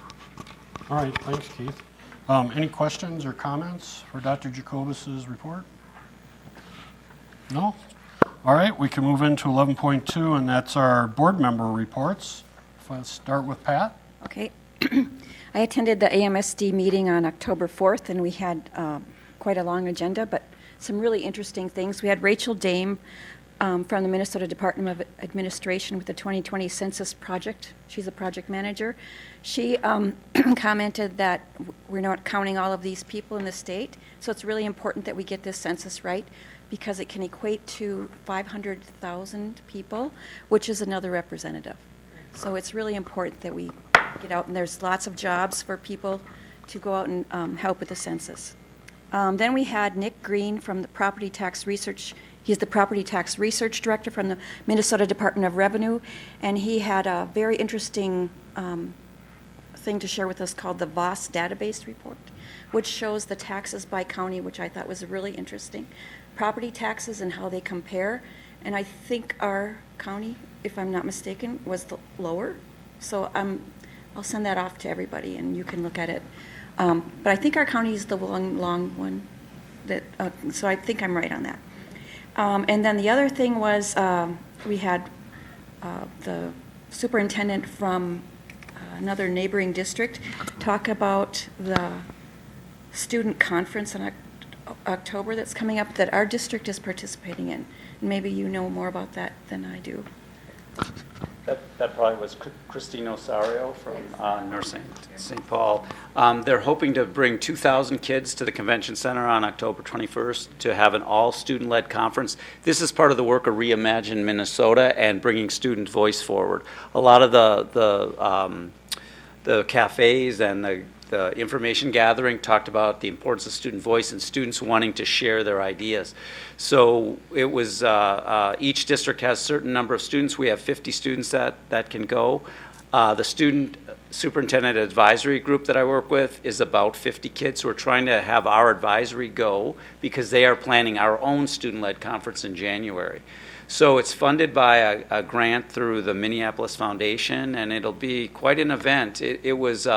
All right, thanks, Keith. Any questions or comments for Dr. Jacobus's report? No? All right, we can move into 11.2, and that's our board member reports. If I start with Pat. Okay. I attended the AMSD meeting on October 4th, and we had quite a long agenda, but some really interesting things. We had Rachel Dame from the Minnesota Department of Administration with the 2020 Census Project. She's a project manager. She commented that we're not counting all of these people in the state, so it's really important that we get this census right, because it can equate to 500,000 people, which is another representative. So it's really important that we get out, and there's lots of jobs for people to go out and help with the census. Then we had Nick Green from the Property Tax Research. He's the Property Tax Research Director from the Minnesota Department of Revenue, and he had a very interesting thing to share with us called the VOS database report, which shows the taxes by county, which I thought was really interesting. Property taxes and how they compare. And I think our county, if I'm not mistaken, was the lower. So I'll send that off to everybody and you can look at it. But I think our county is the long one. So I think I'm right on that. And then the other thing was we had the superintendent from another neighboring district talk about the student conference in October that's coming up that our district is participating in. Maybe you know more about that than I do. That probably was Christine Osario from North St. Paul. They're hoping to bring 2,000 kids to the convention center on October 21st to have an all-student-led conference. This is part of the work of Reimagine Minnesota and bringing student voice forward. A lot of the cafes and the information gathering talked about the importance of student voice and students wanting to share their ideas. So it was, each district has a certain number of students. We have 50 students that can go. The student superintendent advisory group that I work with is about 50 kids. We're trying to have our advisory go because they are planning our own student-led conference in January. So it's funded by a grant through the Minneapolis Foundation, and it'll be quite an event. It was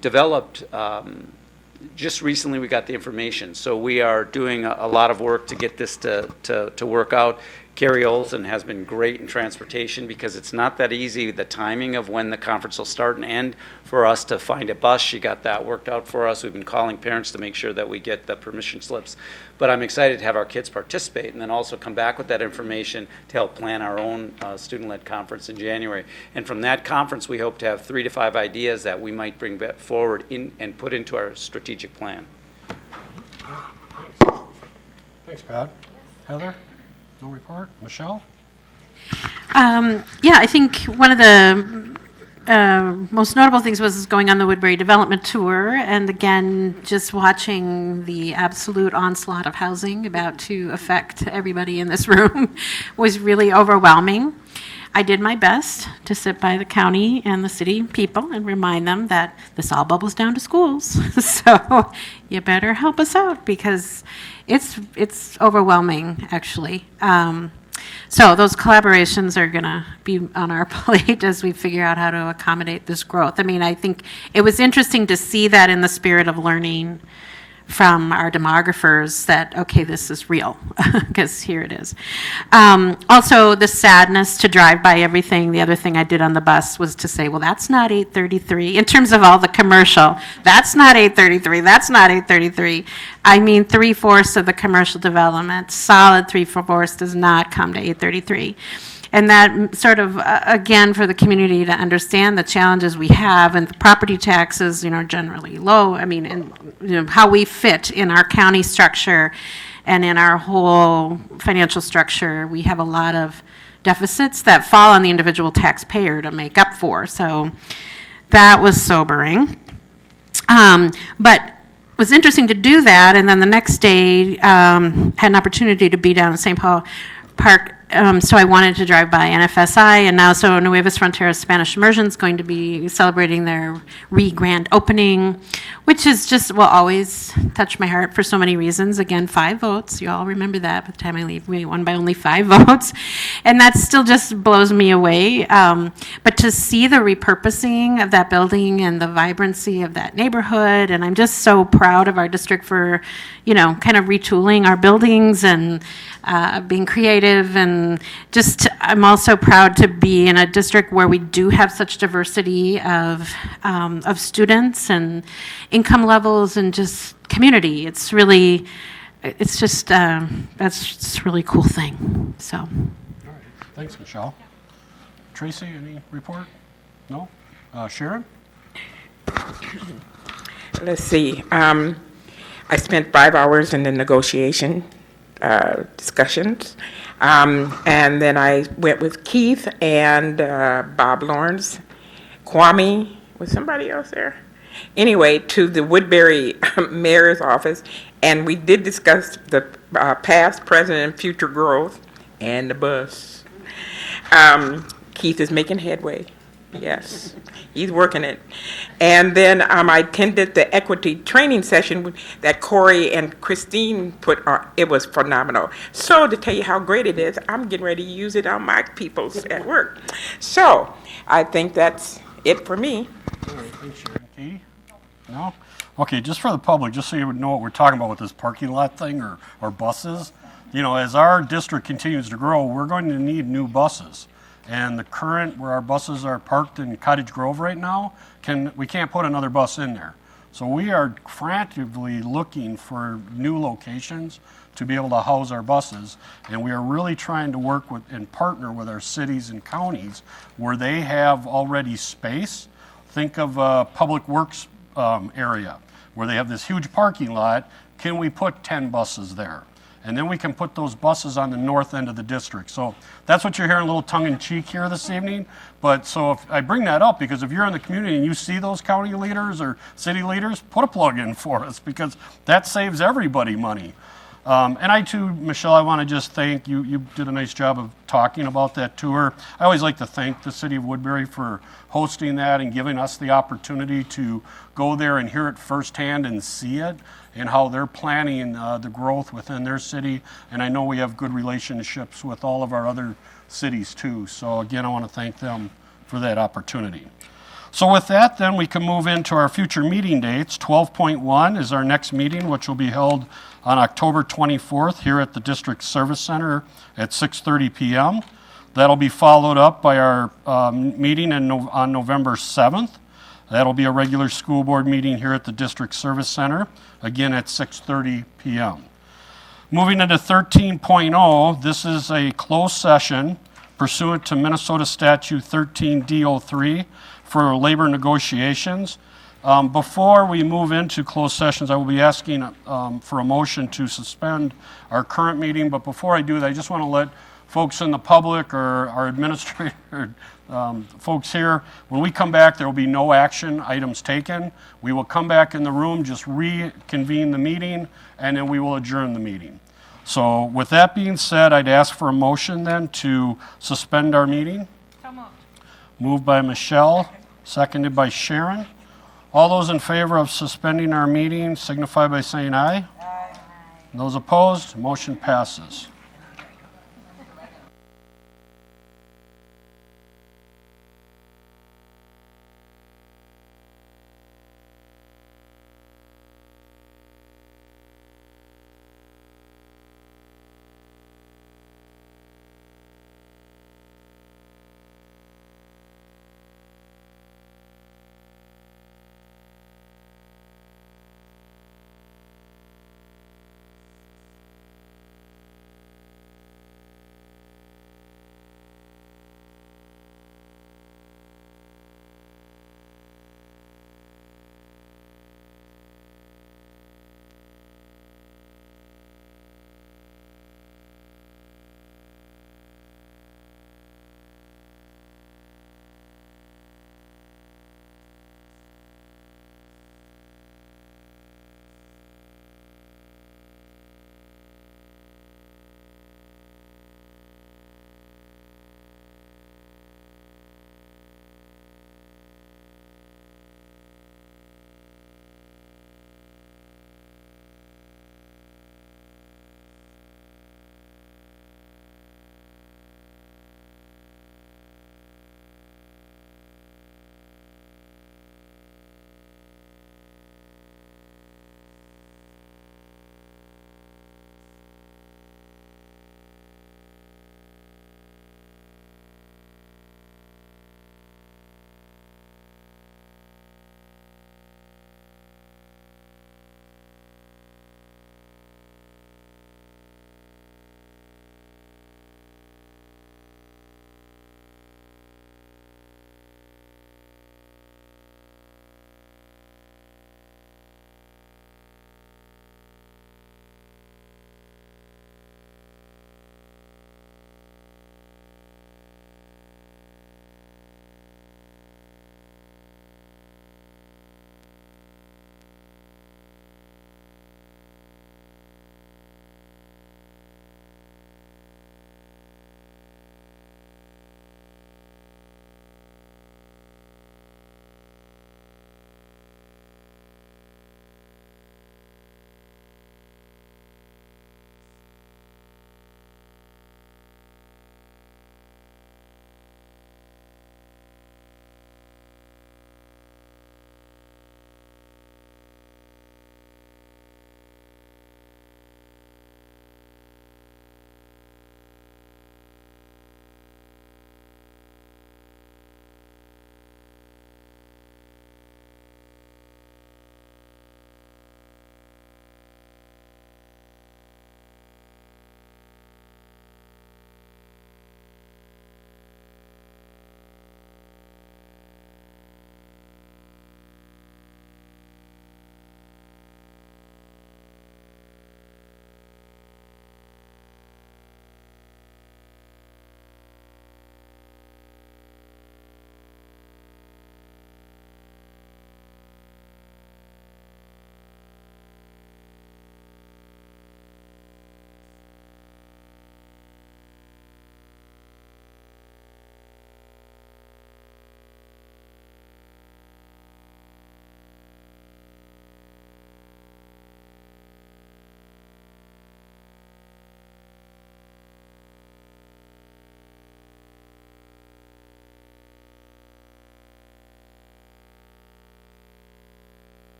developed just recently. We got the information, so we are doing a lot of work to get this to work out. Carrie Olson has been great in transportation because it's not that easy, the timing of when the conference will start and end, for us to find a bus. She got that worked out for us. We've been calling parents to make sure that we get the permission slips. But I'm excited to have our kids participate and then also come back with that information to help plan our own student-led conference in January. And from that conference, we hope to have 3 to 5 ideas that we might bring forward and put into our strategic plan. Thanks, Pat. Heather? No report. Michelle? Yeah, I think one of the most notable things was going on the Woodbury Development Tour, and again, just watching the absolute onslaught of housing about to affect everybody in this room was really overwhelming. I did my best to sit by the county and the city people and remind them that this all bubbles down to schools. So you better help us out because it's overwhelming, actually. So those collaborations are going to be on our plate as we figure out how to accommodate this growth. I mean, I think it was interesting to see that in the spirit of learning from our demographers that, okay, this is real, because here it is. Also, the sadness to drive by everything. The other thing I did on the bus was to say, well, that's not 833. In terms of all the commercial, that's not 833, that's not 833. I mean, 3/4 of the commercial development, solid 3/4 does not come to 833. And that sort of, again, for the community to understand the challenges we have, and the property taxes, generally low. I mean, and how we fit in our county structure and in our whole financial structure, we have a lot of deficits that fall on the individual taxpayer to make up for. So that was sobering. But it was interesting to do that, and then the next day had an opportunity to be down in St. Paul Park. So I wanted to drive by NFSI, and now so Nuevas Fronteras Spanish Immersion is going to be celebrating their grand opening, which is just, will always touch my heart for so many reasons. Again, 5 votes. You all remember that. By the time I leave, we won by only 5 votes. And that still just blows me away. But to see the repurposing of that building and the vibrancy of that neighborhood, and I'm just so proud of our district for, kind of retooling our buildings and being creative, and I'm also proud to be in a district where we do have such diversity of students and income levels and just community. It's really, that's just a really cool thing. So. All right. Thanks, Michelle. Tracy, any report? No? Sharon? Let's see. I spent 5 hours in the negotiation discussions. And then I went with Keith and Bob Lawrence, Kwame, was somebody else there? Anyway, to the Woodbury mayor's office, and we did discuss the past, present, and future growth, and the bus. Keith is making headway. Yes, he's working it. And then I attended the equity training session that Corey and Christine put on. It was phenomenal. So to tell you how great it is, I'm getting ready to use it on my peoples at work. So I think that's it for me. All right, thanks, Sharon. Katie? No? Okay, just for the public, just so you would know what we're talking about with this parking lot thing or buses, you know, as our district continues to grow, we're going to need new buses. And the current, where our buses are parked in Cottage Grove right now, we can't put another bus in there. So we are frantically looking for new locations to be able to house our buses. And we are really trying to work with and partner with our cities and counties where they have already space. Think of a public works area where they have this huge parking lot. Can we put 10 buses there? And then we can put those buses on the north end of the district. So that's what you're hearing a little tongue-in-cheek here this evening. But so if I bring that up because if you're in the community and you see those county leaders or city leaders, put a plug in for us because that saves everybody money. And I too, Michelle, I want to just thank you. You did a nice job of talking about that tour. I always like to thank the city of Woodbury for hosting that and giving us the opportunity to go there and hear it firsthand and see it and how they're planning the growth within their city. And I know we have good relationships with all of our other cities too. So again, I want to thank them for that opportunity. So with that, then we can move into our future meeting dates. 12.1 is our next meeting, which will be held on October 24th here at the District Service Center at 6:30 p.m. That'll be followed up by our meeting on November 7th. That'll be a regular school board meeting here at the District Service Center, again at 6:30 p.m. Moving into 13.0, this is a closed session pursuant to Minnesota Statute 13D03 for labor negotiations. Before we move into closed sessions, I will be asking for a motion to suspend our current meeting. But before I do that, I just want to let folks in the public or our administrator folks here, when we come back, there will be no action items taken. We will come back in the room, just reconvene the meeting, and then we will adjourn the meeting. So with that being said, I'd ask for a motion then to suspend our meeting. So moved. Moved by Michelle, seconded by Sharon. All those in favor of suspending our meeting signify by saying aye. Aye. Those opposed, motion passes.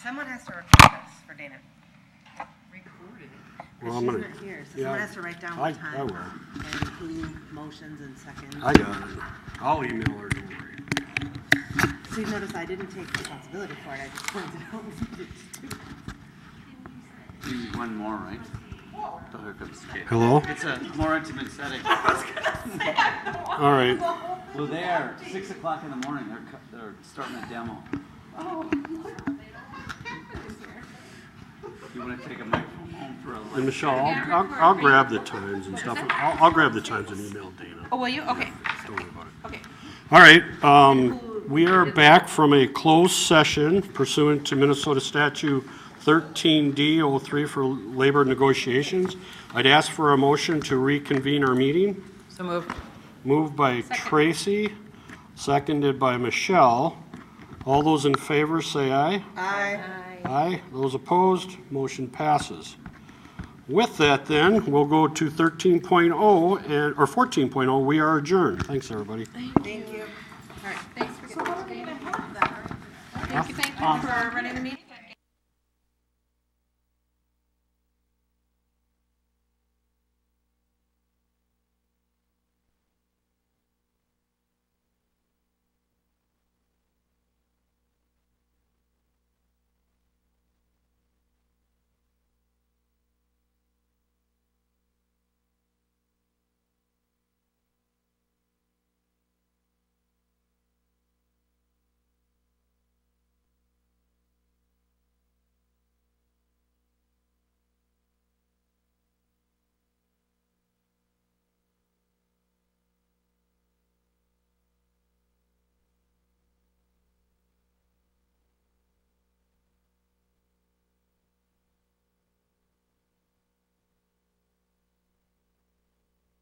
Someone has to record this for Dana. Record it. Well, She's I'm gonna- not here, so yeah, someone has to write down I what time. will. And who motions and seconds. I got it. I'll email her, don't worry. So you notice I didn't take responsibility for it, I just pointed out. You need one more, right? Oh, here comes Kate. Hello? It's a more intimate setting. All right. Well, they are 6 o'clock in the morning. They're starting a demo. Oh. You want to take a microphone home for a And Michelle, I'll grab the times and stuff. I'll grab the times and email Dana. Oh, will you? Okay. Don't worry about it. Okay. All right, we are back from a closed session pursuant to Minnesota Statute 13D03 for labor negotiations. I'd ask for a motion to reconvene our meeting. So moved. Moved by Tracy, seconded by Michelle. All those in favor say aye. Aye. Aye. Those opposed, motion passes. With that then, we'll go to 13.0 or 14.0. We are adjourned. Thanks, everybody. Thank you. All right, thanks for getting that. Thank you for running the meeting.